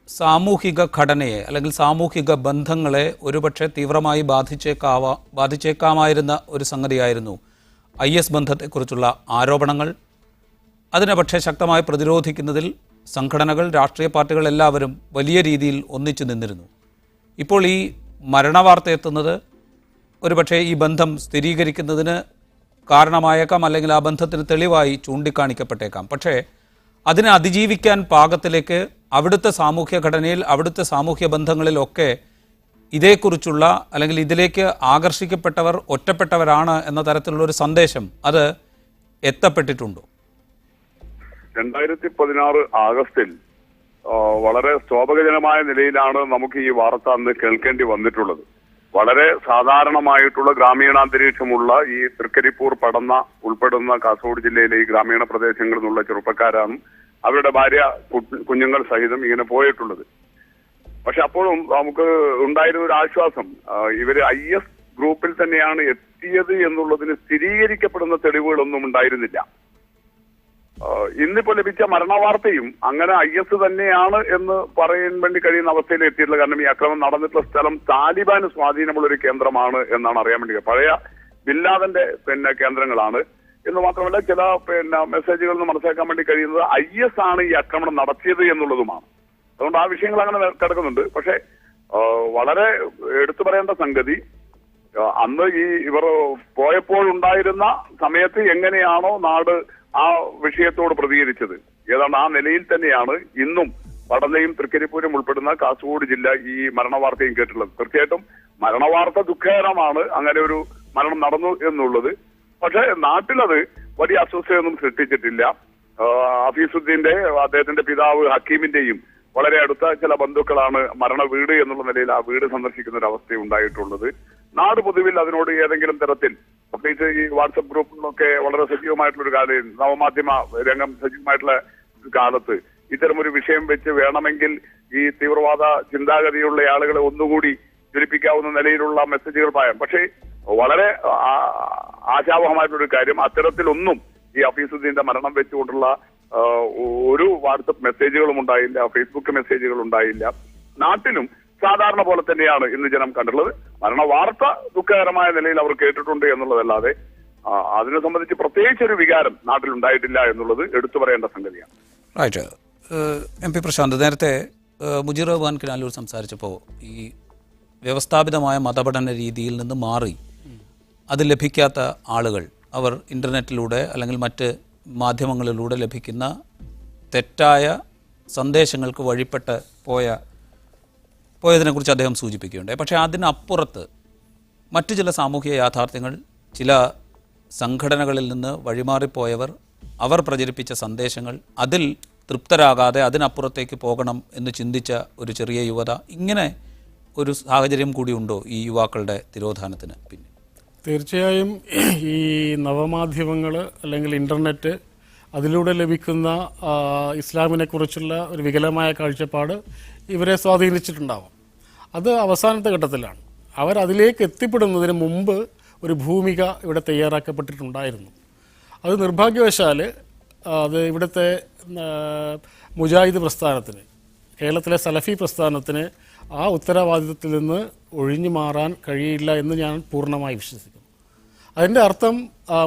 സാമൂഹിക ഘടനയെ അല്ലെങ്കിൽ സാമൂഹിക ബന്ധങ്ങളെ ഒരുപക്ഷെ തീവ്രമായി ബാധിച്ചേക്കാമായിരുന്ന ഒരു സംഗതിയായിരുന്നു IS ബന്ധത്തെക്കുറിച്ചുള്ള ആരോപണങ്ങൾ. അതിനെ പക്ഷേ ശക്തമായി പ്രതിരോധിക്കുന്നതിൽ സംഘടനകൾ, രാഷ്ട്രീയ പാർട്ടികൾ എല്ലാവരും വലിയ രീതിയിൽ ഒന്നിച്ചു നിന്നിരുന്നു. ഇപ്പോൾ ഈ മരണവാർത്ത എത്തുന്നത് ഒരുപക്ഷെ ഈ ബന്ധം സ്ഥിരീകരിക്കുന്നതിന് കാരണമായേക്കാം, അല്ലെങ്കിൽ ആ ബന്ധത്തിന് തെളിവായി ചൂണ്ടിക്കാണിക്കപ്പെട്ടേക്കാം. പക്ഷേ അതിനെ അതിജീവിക്കാൻ പാകത്തിലേക്ക് അവിടുത്തെ സാമൂഹ്യ ഘടനയിൽ, അവിടുത്തെ സാമൂഹ്യ ബന്ധങ്ങളിലൊക്കെ ഇതേക്കുറിച്ചുള്ള അല്ലെങ്കിൽ ഇതിലേക്ക് ആകർഷിക്കപ്പെട്ടവർ ഒറ്റപ്പെട്ടവരാണ് എന്ന തരത്തിലുള്ളൊരു സന്ദേശം അത് എത്തപ്പെട്ടിട്ടുണ്ടോ? 2016 ആഗസ്റ്റിൽ വളരെ ശോഭകജനമായ നിലയിലാണ് നമുക്ക് ഈ വാർത്ത അന്ന് കേൾക്കേണ്ടി വന്നിട്ടുള്ളത്. വളരെ സാധാരണമായിട്ടുള്ള ഗ്രാമീണാന്തരീക്ഷമുള്ള ഈ തൃക്കരിപ്പൂർ, പടന്ന ഉൾപ്പെടുന്ന കാസർഗോഡ് ജില്ലയിലെ ഈ ഗ്രാമീണ പ്രദേശങ്ങളിൽ നിന്നുള്ള ചെറുപ്പക്കാരാണ് അവരുടെ ഭാര്യ കുഞ്ഞുങ്ങൾ സഹിതം ഇങ്ങനെ പോയിട്ടുള്ളത്. പക്ഷെ അപ്പോഴും നമുക്ക് ഉണ്ടായിരുന്ന ഒരു ആശ്വാസം, ഇവര് IS ഗ്രൂപ്പിൽ തന്നെയാണ് എത്തിയത് എന്നുള്ളതിന് സ്ഥിരീകരിക്കപ്പെടുന്ന തെളിവുകളൊന്നും ഉണ്ടായിരുന്നില്ല. ഇന്നിപ്പോ ലഭിച്ച മരണവാർത്തയും അങ്ങനെ IS തന്നെയാണ് എന്ന് പറയാൻ വേണ്ടി കഴിയുന്ന അവസ്ഥയിൽ എത്തിയിട്ടുള്ളത്. കാരണം ഈ ആക്രമണം നടന്നിട്ടുള്ള സ്ഥലം താലിബാന് സ്വാധീനമുള്ള ഒരു കേന്ദ്രമാണ് എന്നാണ് അറിയാൻ വേണ്ടി. പഴയ ബിൻലാദന്റെ കേന്ദ്രങ്ങളാണ് എന്ന് മാത്രമല്ല ചില മെസ്സേജുകളിൽ നിന്ന് മനസ്സിലാക്കാൻ വേണ്ടി കഴിയുന്നത് IS ആണ് ഈ ആക്രമണം നടത്തിയത് എന്നുള്ളതുമാണ്. അതുകൊണ്ട് ആ വിഷയങ്ങൾ അങ്ങനെ കിടക്കുന്നുണ്ട്. പക്ഷെ വളരെ എടുത്തു പറയേണ്ട സംഗതി, അന്ന് ഇവർ പോയപ്പോഴുണ്ടായിരുന്ന സമയത്ത് എങ്ങനെയാണോ നാട് ആ വിഷയത്തോട് പ്രതികരിച്ചത്, ഏതാണ്ട് ആ നിലയിൽ തന്നെയാണ് ഇന്നും പടന്നയും തൃക്കരിപ്പൂരും ഉൾപ്പെടുന്ന കാസർഗോഡ് ജില്ല ഈ മരണവാർത്തയും കേട്ടിട്ടുള്ളത്. തീർച്ചയായിട്ടും മരണവാർത്ത ദുഃഖകരമാണ്, അങ്ങനെ ഒരു മരണം നടന്നു എന്നുള്ളത്. പക്ഷെ നാട്ടിലത് വലിയ അസ്വസ്ഥയൊന്നും സൃഷ്ടിച്ചിട്ടില്ല. ഹഫീസുദ്ദീന്റെ, അദ്ദേഹത്തിന്റെ പിതാവ് ഹക്കീമിന്റെയും വളരെ അടുത്ത ചില ബന്ധുക്കളാണ് മരണ വീട് എന്നുള്ള നിലയിൽ ആ വീട് സന്ദർശിക്കുന്ന ഒരു അവസ്ഥ ഉണ്ടായിട്ടുള്ളത്. നാട് പൊതുവിൽ അതിനോട് ഏതെങ്കിലും തരത്തിൽ, പ്രത്യേകിച്ച് ഈ വാട്സപ്പ് ഗ്രൂപ്പുകളൊക്കെ വളരെ സജീവമായിട്ടുള്ള ഒരു കാലം, നവമാധ്യമ രംഗം സജീവമായിട്ടുള്ള കാലത്ത് ഇത്തരമൊരു വിഷയം വെച്ച് വേണമെങ്കിൽ ഈ തീവ്രവാദ ചിന്താഗതിയുള്ള ആളുകളെ ഒന്നുകൂടി ജ്വലിപ്പിക്കാവുന്ന നിലയിലുള്ള മെസ്സേജുകൾ പറയാം. പക്ഷേ വളരെ ആശാവഹമായിട്ടുള്ളൊരു കാര്യം, അത്തരത്തിലൊന്നും ഈ ഹഫീസുദ്ദീന്റെ മരണം വെച്ചുകൊണ്ടുള്ള ഒരു വാട്സപ്പ് മെസ്സേജുകളും ഉണ്ടായില്ല, ഫേസ്ബുക്ക് മെസ്സേജുകൾ ഉണ്ടായില്ല. നാട്ടിലും സാധാരണ പോലെ തന്നെയാണ് ഇന്ന് ജനം കണ്ടിട്ടുള്ളത്. മരണ വാർത്ത ദുഃഖകരമായ നിലയിൽ അവർ കേട്ടിട്ടുണ്ട് എന്നുള്ളതല്ലാതെ അതിനെ സംബന്ധിച്ച് പ്രത്യേകിച്ചൊരു വികാരം നാട്ടിലുണ്ടായിട്ടില്ല എന്നുള്ളത് എടുത്തു പറയേണ്ട സംഗതിയാണ്. റൈറ്റ്. MP പ്രശാന്ത്, നേരത്തെ മുജീർ റഹ്മാൻ കിനാലൂർ സംസാരിച്ചപ്പോൾ ഈ വ്യവസ്ഥാപിതമായ മതപഠന രീതിയിൽ നിന്ന് മാറി അത് ലഭിക്കാത്ത ആളുകൾ അവർ ഇൻ്റർനെറ്റിലൂടെ അല്ലെങ്കിൽ മറ്റ് മാധ്യമങ്ങളിലൂടെ ലഭിക്കുന്ന തെറ്റായ സന്ദേശങ്ങൾക്ക് വഴിപ്പെട്ട് പോയതിനെക്കുറിച്ച് അദ്ദേഹം സൂചിപ്പിക്കുകയുണ്ടായി. പക്ഷേ അതിനപ്പുറത്ത് മറ്റു ചില സാമൂഹിക യാഥാർത്ഥ്യങ്ങൾ, ചില സംഘടനകളിൽ നിന്ന് വഴിമാറിപ്പോയവർ, അവർ പ്രചരിപ്പിച്ച സന്ദേശങ്ങൾ, അതിൽ തൃപ്തരാകാതെ അതിനപ്പുറത്തേക്ക് പോകണം എന്ന് ചിന്തിച്ച ഒരു ചെറിയ യുവത, ഇങ്ങനെ ഒരു സാഹചര്യം കൂടി ഉണ്ടോ ഈ യുവാക്കളുടെ തിരോധാനത്തിന് പിന്നെ? തീർച്ചയായും ഈ നവമാധ്യമങ്ങൾ അല്ലെങ്കിൽ ഇൻ്റർനെറ്റ്, അതിലൂടെ ലഭിക്കുന്ന ഇസ്ലാമിനെക്കുറിച്ചുള്ള ഒരു വികലമായ കാഴ്ചപ്പാട് ഇവരെ സ്വാധീനിച്ചിട്ടുണ്ടാവാം. അത് അവസാനത്തെ ഘട്ടത്തിലാണ്. അവരതിലേക്ക് എത്തിപ്പെടുന്നതിന് മുമ്പ് ഒരു ഭൂമിക ഇവിടെ തയ്യാറാക്കപ്പെട്ടിട്ടുണ്ടായിരുന്നു. അത് നിർഭാഗ്യവശാൽ അത് ഇവിടുത്തെ മുജാഹിദ് പ്രസ്ഥാനത്തിന്, കേരളത്തിലെ സലഫി പ്രസ്ഥാനത്തിന് ആ ഉത്തരവാദിത്വത്തിൽ നിന്ന് ഒഴിഞ്ഞു മാറാൻ കഴിയില്ല എന്ന് ഞാൻ പൂർണ്ണമായി വിശ്വസിക്കുന്നു. അതിൻ്റെ അർത്ഥം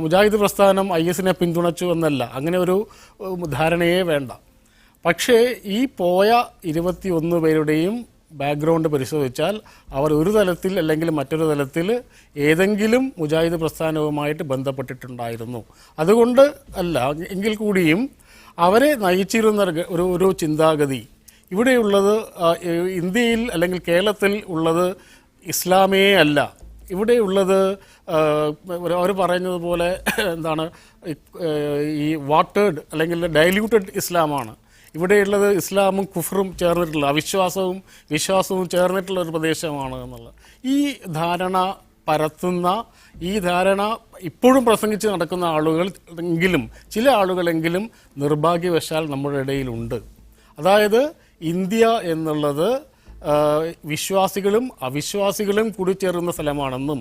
മുജാഹിദ് പ്രസ്ഥാനം IS-നെ പിന്തുണച്ചു എന്നല്ല, അങ്ങനെ ഒരു ധാരണയെ വേണ്ട. പക്ഷേ ഈ പോയ 21 പേരുടെയും ബാക്ക്ഗ്രൗണ്ട് പരിശോധിച്ചാൽ അവർ ഒരു തലത്തിൽ അല്ലെങ്കിൽ മറ്റൊരു തലത്തിൽ ഏതെങ്കിലും മുജാഹിദ് പ്രസ്ഥാനവുമായിട്ട് ബന്ധപ്പെട്ടിട്ടുണ്ടായിരുന്നു. അതുകൊണ്ട് അല്ല എങ്കിൽ കൂടിയും അവരെ നയിച്ചിരുന്ന ഒരു ചിന്താഗതി ഇവിടെയുള്ളത്, ഇന്ത്യയിൽ അല്ലെങ്കിൽ കേരളത്തിൽ ഉള്ളത് ഇസ്ലാമേ അല്ല. ഇവിടെയുള്ളത് അവർ പറയുന്നത് പോലെ എന്താണ്, ഈ വാട്ടേഡ് അല്ലെങ്കിൽ ഡൈല്യൂട്ടഡ് ഇസ്ലാമാണ്. ഇവിടെയുള്ളത് ഇസ്ലാമും കുഫറും ചേർന്നിട്ടുള്ള, വിശ്വാസവും ചേർന്നിട്ടുള്ള ഒരു പ്രദേശമാണ് എന്നുള്ളത് ഈ ധാരണ പരത്തുന്ന, ഈ ധാരണ ഇപ്പോഴും പ്രസംഗിച്ച് നടക്കുന്ന ആളുകൾ എങ്കിലും, ചില ആളുകളെങ്കിലും നിർഭാഗ്യവശാൽ നമ്മുടെ ഇടയിലുണ്ട്. അതായത് ഇന്ത്യ എന്നുള്ളത് വിശ്വാസികളും അവിശ്വാസികളും കൂടി ചേരുന്ന സ്ഥലമാണെന്നും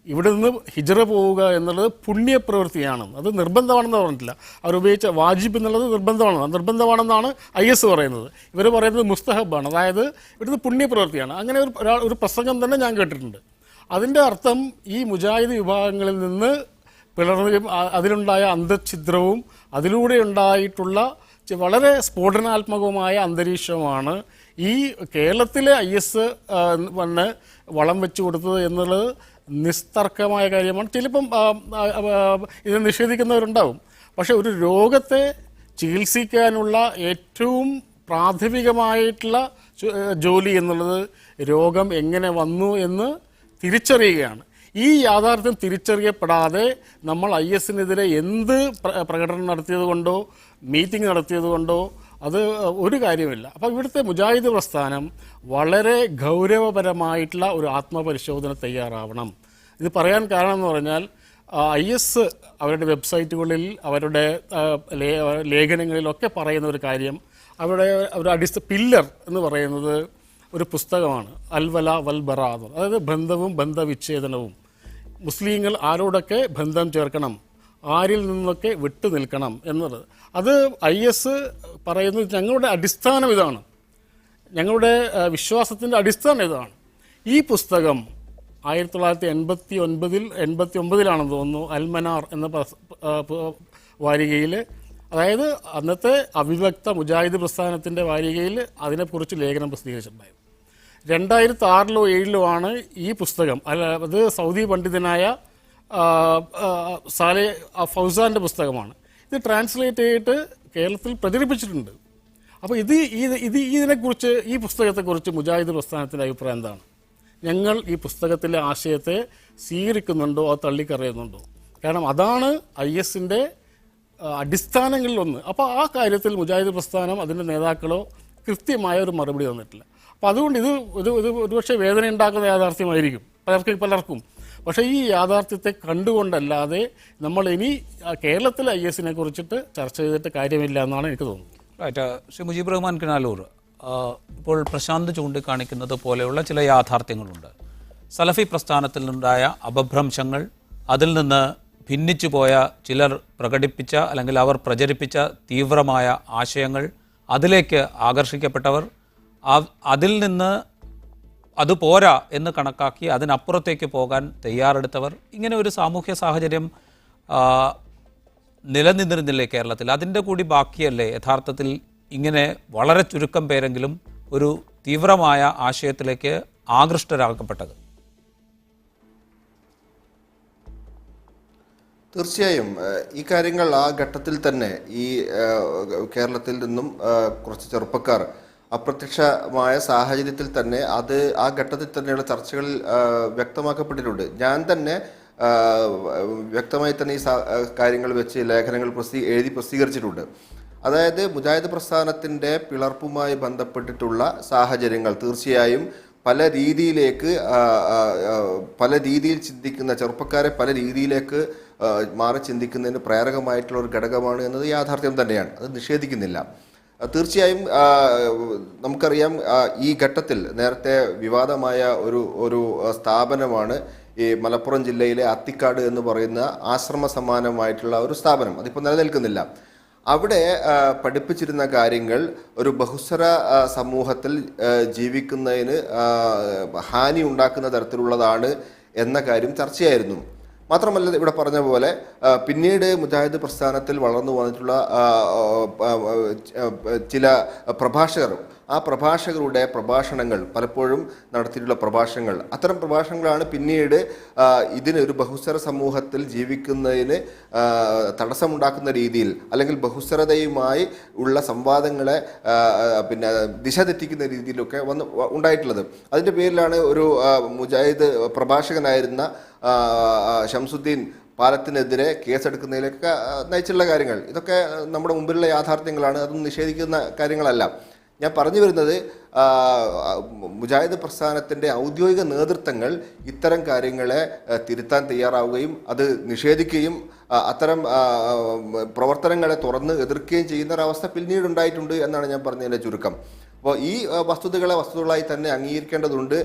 ഇവിടെ നിന്ന് ഹിജ്റ പോവുക എന്നുള്ളത് പുണ്യപ്രവൃത്തിയാണെന്നും, അത് നിർബന്ധമാണെന്ന് പറഞ്ഞിട്ടില്ല. അവരുപയോഗിച്ച വാജിബ് എന്നുള്ളത് നിർബന്ധമാണെന്നാണ് IS പറയുന്നത്. ഇവർ പറയുന്നത് മുസ്തഹബാണ്, അതായത് ഇവിടുന്ന് പുണ്യപ്രവൃത്തിയാണ്. അങ്ങനെ ഒരു പ്രസംഗം തന്നെ ഞാൻ കേട്ടിട്ടുണ്ട്. അതിൻ്റെ അർത്ഥം ഈ മുജാഹിദ് വിഭാഗങ്ങളിൽ നിന്ന് പിളർന്നു അതിലുണ്ടായ അന്തഛിദ്രവും അതിലൂടെ ഉണ്ടായിട്ടുള്ള വളരെ സ്ഫോടനാത്മകവുമായ അന്തരീക്ഷമാണ് ഈ കേരളത്തിലെ IS വന്ന് വളം വെച്ചു കൊടുത്തത് എന്നുള്ളത് നിസ്തർക്കമായ കാര്യമാണ്. ചിലപ്പം ഇത് നിഷേധിക്കുന്നവരുണ്ടാവും. പക്ഷെ ഒരു രോഗത്തെ ചികിത്സിക്കാനുള്ള ഏറ്റവും പ്രാഥമികമായിട്ടുള്ള ജോലി എന്നുള്ളത് രോഗം എങ്ങനെ വന്നു എന്ന് തിരിച്ചറിയുകയാണ്. ഈ യാഥാർത്ഥ്യം തിരിച്ചറിയപ്പെടാതെ നമ്മൾ IS-നെതിരെ എന്ത് പ്രകടനം നടത്തിയത് കൊണ്ടോ മീറ്റിംഗ് നടത്തിയത് കൊണ്ടോ അത് ഒരു കാര്യമില്ല. അപ്പോൾ ഇവിടുത്തെ മുജാഹിദ് പ്രസ്ഥാനം വളരെ ഗൗരവപരമായിട്ടുള്ള ഒരു ആത്മപരിശോധന തയ്യാറാവണം. ഇത് പറയാൻ കാരണം എന്ന് പറഞ്ഞാൽ IS അവരുടെ വെബ്സൈറ്റുകളിൽ, അവരുടെ ലേഖനങ്ങളിലൊക്കെ പറയുന്ന ഒരു കാര്യം, അവരുടെ പില്ലർ എന്ന് പറയുന്നത് ഒരു പുസ്തകമാണ്, അൽവല വൽ ബറാ. അതായത് ബന്ധവും ബന്ധവിച്ഛേദനവും, മുസ്ലിങ്ങൾ ആരോടൊക്കെ ബന്ധം ചേർക്കണം, ആരിൽ നിന്നൊക്കെ വിട്ടു നിൽക്കണം എന്നത്. അത് IS പറയുന്നത് ഞങ്ങളുടെ അടിസ്ഥാനം ഇതാണ്, ഞങ്ങളുടെ വിശ്വാസത്തിൻ്റെ അടിസ്ഥാനം ഇതാണ്. ഈ പുസ്തകം 1989 തോന്നുന്നു, അൽമനാർ എന്ന വാരികയിൽ, അതായത് അന്നത്തെ അവിഭക്ത മുജാഹിദ് പ്രസ്ഥാനത്തിൻ്റെ വാരികയിൽ അതിനെക്കുറിച്ച് ലേഖനം പ്രസിദ്ധീകരിച്ചിട്ടുണ്ടായിരുന്നു. 2006-ലോ 2007-ലോ ആണ് ഈ പുസ്തകം, അത് സൗദി പണ്ഡിതനായ സാലെ ഫൗസാൻ്റെ പുസ്തകമാണ്. ഇത് ട്രാൻസ്ലേറ്റ് ചെയ്തിട്ട് കേരളത്തിൽ പ്രചരിപ്പിച്ചിട്ടുണ്ട്. അപ്പോൾ ഇതിനെക്കുറിച്ച്, ഈ പുസ്തകത്തെക്കുറിച്ച് മുജാഹിദ് പ്രസ്ഥാനത്തിൻ്റെ അഭിപ്രായം എന്താണ്? ഞങ്ങൾ ഈ പുസ്തകത്തിലെ ആശയത്തെ സ്വീകരിക്കുന്നുണ്ടോ അത് തള്ളിക്കറിയുന്നുണ്ടോ? കാരണം അതാണ് IS-ൻ്റെ അടിസ്ഥാനങ്ങളിലൊന്ന്. അപ്പോൾ ആ കാര്യത്തിൽ മുജാഹിദ് പ്രസ്ഥാനം, അതിൻ്റെ നേതാക്കളോ കൃത്യമായ ഒരു മറുപടി തന്നിട്ടില്ല. അപ്പോൾ അതുകൊണ്ട് ഇത് ഒരുപക്ഷെ വേദന ഉണ്ടാക്കുന്ന യാഥാർത്ഥ്യമായിരിക്കും പലർക്കും. പക്ഷേ ഈ യാഥാർത്ഥ്യത്തെ കണ്ടുകൊണ്ടല്ലാതെ നമ്മൾ ഇനി കേരളത്തിലെ IS-നെ കുറിച്ചിട്ട് ചർച്ച ചെയ്തിട്ട് കാര്യമില്ല എന്നാണ് എനിക്ക് തോന്നുന്നത്. ശ്രീ മുജീബ് റഹ്മാൻ കിനാലൂർ, ഇപ്പോൾ പ്രശാന്ത് ചൂണ്ടിക്കാണിക്കുന്നത് പോലെയുള്ള ചില യാഥാർത്ഥ്യങ്ങളുണ്ട്. സലഫി പ്രസ്ഥാനത്തിൽ നിന്നുണ്ടായ അപഭ്രംശങ്ങൾ, അതിൽ നിന്ന് ഭിന്നിച്ചു പോയ ചിലർ പ്രകടിപ്പിച്ച അല്ലെങ്കിൽ അവർ പ്രചരിപ്പിച്ച തീവ്രമായ ആശയങ്ങൾ, അതിലേക്ക് ആകർഷിക്കപ്പെട്ടവർ, അതിൽ നിന്ന് അത് പോരാ എന്ന് കണക്കാക്കി അതിനപ്പുറത്തേക്ക് പോകാൻ തയ്യാറെടുത്തവർ, ഇങ്ങനെ ഒരു സാമൂഹ്യ സാഹചര്യം നിലനിന്നിരുന്നില്ലേ കേരളത്തിൽ? അതിൻ്റെ കൂടി ബാക്കിയല്ലേ യഥാർത്ഥത്തിൽ ഇങ്ങനെ വളരെ ചുരുക്കം പേരെങ്കിലും ഒരു തീവ്രമായ ആശയത്തിലേക്ക് ആകൃഷ്ടരാക്കപ്പെട്ടത്? തീർച്ചയായും ഈ കാര്യങ്ങൾ ആ ഘട്ടത്തിൽ തന്നെ ഈ കേരളത്തിൽ നിന്നും കുറച്ച് ചെറുപ്പക്കാർ അപ്രത്യക്ഷമായ സാഹചര്യത്തിൽ തന്നെ അത് ആ ഘട്ടത്തിൽ തന്നെയുള്ള ചർച്ചകളിൽ വ്യക്തമാക്കപ്പെട്ടിട്ടുണ്ട്. ഞാൻ തന്നെ വ്യക്തമായി തന്നെ ഈ കാര്യങ്ങൾ വെച്ച് ലേഖനങ്ങൾ എഴുതി പ്രസിദ്ധീകരിച്ചിട്ടുണ്ട്. അതായത് മുജാഹിദ് പ്രസ്ഥാനത്തിൻ്റെ പിളർപ്പുമായി ബന്ധപ്പെട്ടിട്ടുള്ള സാഹചര്യങ്ങൾ തീർച്ചയായും പല രീതിയിൽ ചിന്തിക്കുന്ന ചെറുപ്പക്കാരെ പല രീതിയിലേക്ക് മാറി ചിന്തിക്കുന്നതിന് പ്രേരകമായിട്ടുള്ള ഒരു ഘടകമാണ് എന്നത് യാഥാർത്ഥ്യം തന്നെയാണ്, അത് നിഷേധിക്കുന്നില്ല. തീർച്ചയായും നമുക്കറിയാം ഈ ഘട്ടത്തിൽ നേരത്തെ വിവാദമായ ഒരു സ്ഥാപനമാണ് ഈ മലപ്പുറം ജില്ലയിലെ അത്തിക്കാട് എന്ന് പറയുന്ന ആശ്രമ സമാനമായിട്ടുള്ള ഒരു സ്ഥാപനം. അതിപ്പോൾ നിലനിൽക്കുന്നില്ല. അവിടെ പഠിപ്പിച്ചിരുന്ന കാര്യങ്ങൾ ഒരു ബഹുസ്വര സമൂഹത്തിൽ ജീവിക്കുന്നതിന് ഹാനി ഉണ്ടാക്കുന്ന തരത്തിലുള്ളതാണ് എന്ന കാര്യം ചർച്ചയായിരുന്നു. മാത്രമല്ല, ഇവിടെ പറഞ്ഞ പോലെ പിന്നീട് മുജാഹിദ് പ്രസ്ഥാനത്തിൽ വളർന്നു വന്നിട്ടുള്ള ചില പ്രഭാഷകർ, ആ പ്രഭാഷകരുടെ പ്രഭാഷണങ്ങൾ, പലപ്പോഴും നടത്തിയിട്ടുള്ള പ്രഭാഷണങ്ങൾ, അത്തരം പ്രഭാഷണങ്ങളാണ് പിന്നീട് ഇതിനൊരു ബഹുസ്വര സമൂഹത്തിൽ ജീവിക്കുന്നതിന് തടസ്സമുണ്ടാക്കുന്ന രീതിയിൽ അല്ലെങ്കിൽ ബഹുസ്വരതയുമായി ഉള്ള സംവാദങ്ങളെ ദിശ തെറ്റിക്കുന്ന രീതിയിലൊക്കെ ഉണ്ടായിട്ടുള്ളത്. അതിൻ്റെ പേരിലാണ് ഒരു മുജാഹിദ് പ്രഭാഷകനായിരുന്ന ഷംസുദ്ദീൻ പാലത്തിനെതിരെ കേസെടുക്കുന്നതിലൊക്കെ നയിച്ചുള്ള കാര്യങ്ങൾ. ഇതൊക്കെ നമ്മുടെ മുമ്പിലുള്ള യാഥാർത്ഥ്യങ്ങളാണ്, അതൊന്നും നിഷേധിക്കുന്ന കാര്യങ്ങളല്ല. ഞാൻ പറഞ്ഞു വരുന്നത് മുജാഹിദ് പ്രസ്ഥാനത്തിൻ്റെ ഔദ്യോഗിക നേതൃത്വങ്ങൾ ഇത്തരം കാര്യങ്ങളെ തിരുത്താൻ തയ്യാറാവുകയും അത് നിഷേധിക്കുകയും അത്തരം പ്രവർത്തനങ്ങളെ തുറന്ന് എതിർക്കുകയും ചെയ്യുന്ന ഒരവസ്ഥ പിന്നീട് ഉണ്ടായിട്ടുണ്ട് എന്നാണ് ഞാൻ പറഞ്ഞതിൻ്റെ ചുരുക്കം. അപ്പോൾ ഈ വസ്തുതകളായി തന്നെ അംഗീകരിക്കേണ്ടതുണ്ട്.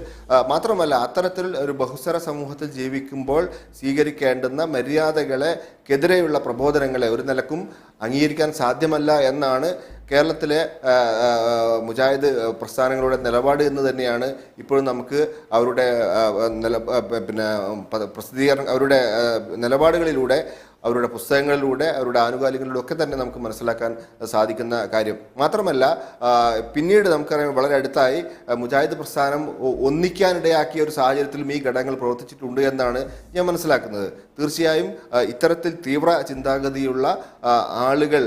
മാത്രമല്ല, അത്തരത്തിൽ ഒരു ബഹുസ്വര സമൂഹത്തിൽ ജീവിക്കുമ്പോൾ സ്വീകരിക്കേണ്ടുന്ന മര്യാദകളെക്കെതിരെയുള്ള പ്രബോധനങ്ങളെ ഒരു നിലക്കും അംഗീകരിക്കാൻ സാധ്യമല്ല എന്നാണ് കേരളത്തിലെ മുജാഹിദ് പ്രസ്ഥാനങ്ങളുടെ നിലപാട് എന്ന് തന്നെയാണ് ഇപ്പോഴും നമുക്ക് അവരുടെ അവരുടെ നിലപാടുകളിലൂടെ, അവരുടെ പുസ്തകങ്ങളിലൂടെ, അവരുടെ ആനുകാലികളിലൂടെ ഒക്കെ തന്നെ നമുക്ക് മനസ്സിലാക്കാൻ സാധിക്കുന്ന കാര്യം. മാത്രമല്ല, പിന്നീട് നമുക്കറിയാം വളരെ അടുത്തായി മുജാഹിദ് പ്രസ്ഥാനം ഒന്നിക്കാനിടയാക്കിയ ഒരു സാഹചര്യത്തിലും ഈ ഘടകങ്ങൾ പ്രവർത്തിച്ചിട്ടുണ്ട് എന്നാണ് ഞാൻ മനസ്സിലാക്കുന്നത്. തീർച്ചയായും ഇത്തരത്തിൽ തീവ്ര ചിന്താഗതിയുള്ള ആളുകൾ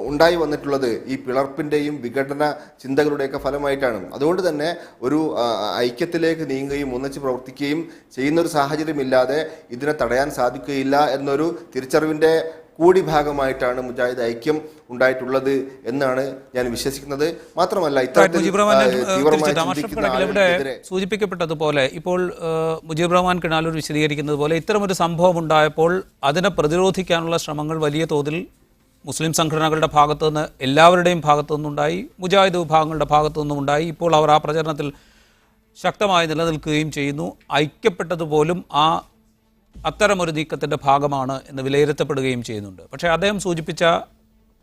ഉണ്ടായി വന്നിട്ടുള്ളത് ഈ പിളർപ്പിൻ്റെയും വിഘടന ചിന്തകളുടെയൊക്കെ ഫലമായിട്ടാണ്. അതുകൊണ്ട് തന്നെ ഒരു ഐക്യത്തിലേക്ക് നീങ്ങുകയും ഒന്നിച്ച് പ്രവർത്തിക്കുകയും ചെയ്യുന്നൊരു സാഹചര്യമില്ലാതെ ഇതിനെ തടയാൻ സാധിക്കുകയില്ല എന്നൊരു തിരിച്ചറിവിൻ്റെ കൂടി ഭാഗമായിട്ടാണ് മുജാഹിദ് ഐക്യം ഉണ്ടായിട്ടുള്ളത് എന്നാണ് ഞാൻ വിശ്വസിക്കുന്നത്. മാത്രമല്ല, ഇവിടെ സൂചിപ്പിക്കപ്പെട്ടതുപോലെ ഇപ്പോൾ മുജീബ് റഹ്മാൻ കിണാലൂർ വിശദീകരിക്കുന്നത് പോലെ ഇത്തരമൊരു സംഭവം ഉണ്ടായപ്പോൾ അതിനെ പ്രതിരോധിക്കാനുള്ള ശ്രമങ്ങൾ വലിയ തോതിൽ മുസ്ലിം സംഘടനകളുടെ ഭാഗത്തു നിന്ന്, എല്ലാവരുടെയും ഭാഗത്തു നിന്നുണ്ടായി, മുജാഹിദ് വിഭാഗങ്ങളുടെ ഭാഗത്തു നിന്നുമുണ്ടായി. ഇപ്പോൾ അവർ ആ പ്രചരണത്തിൽ ശക്തമായി നിലനിൽക്കുകയും ചെയ്യുന്നു. ഐക്യപ്പെട്ടതുപോലും അത്തരമൊരു നീക്കത്തിൻ്റെ ഭാഗമാണ് എന്ന് വിലയിരുത്തപ്പെടുകയും ചെയ്യുന്നുണ്ട്. പക്ഷേ അദ്ദേഹം സൂചിപ്പിച്ച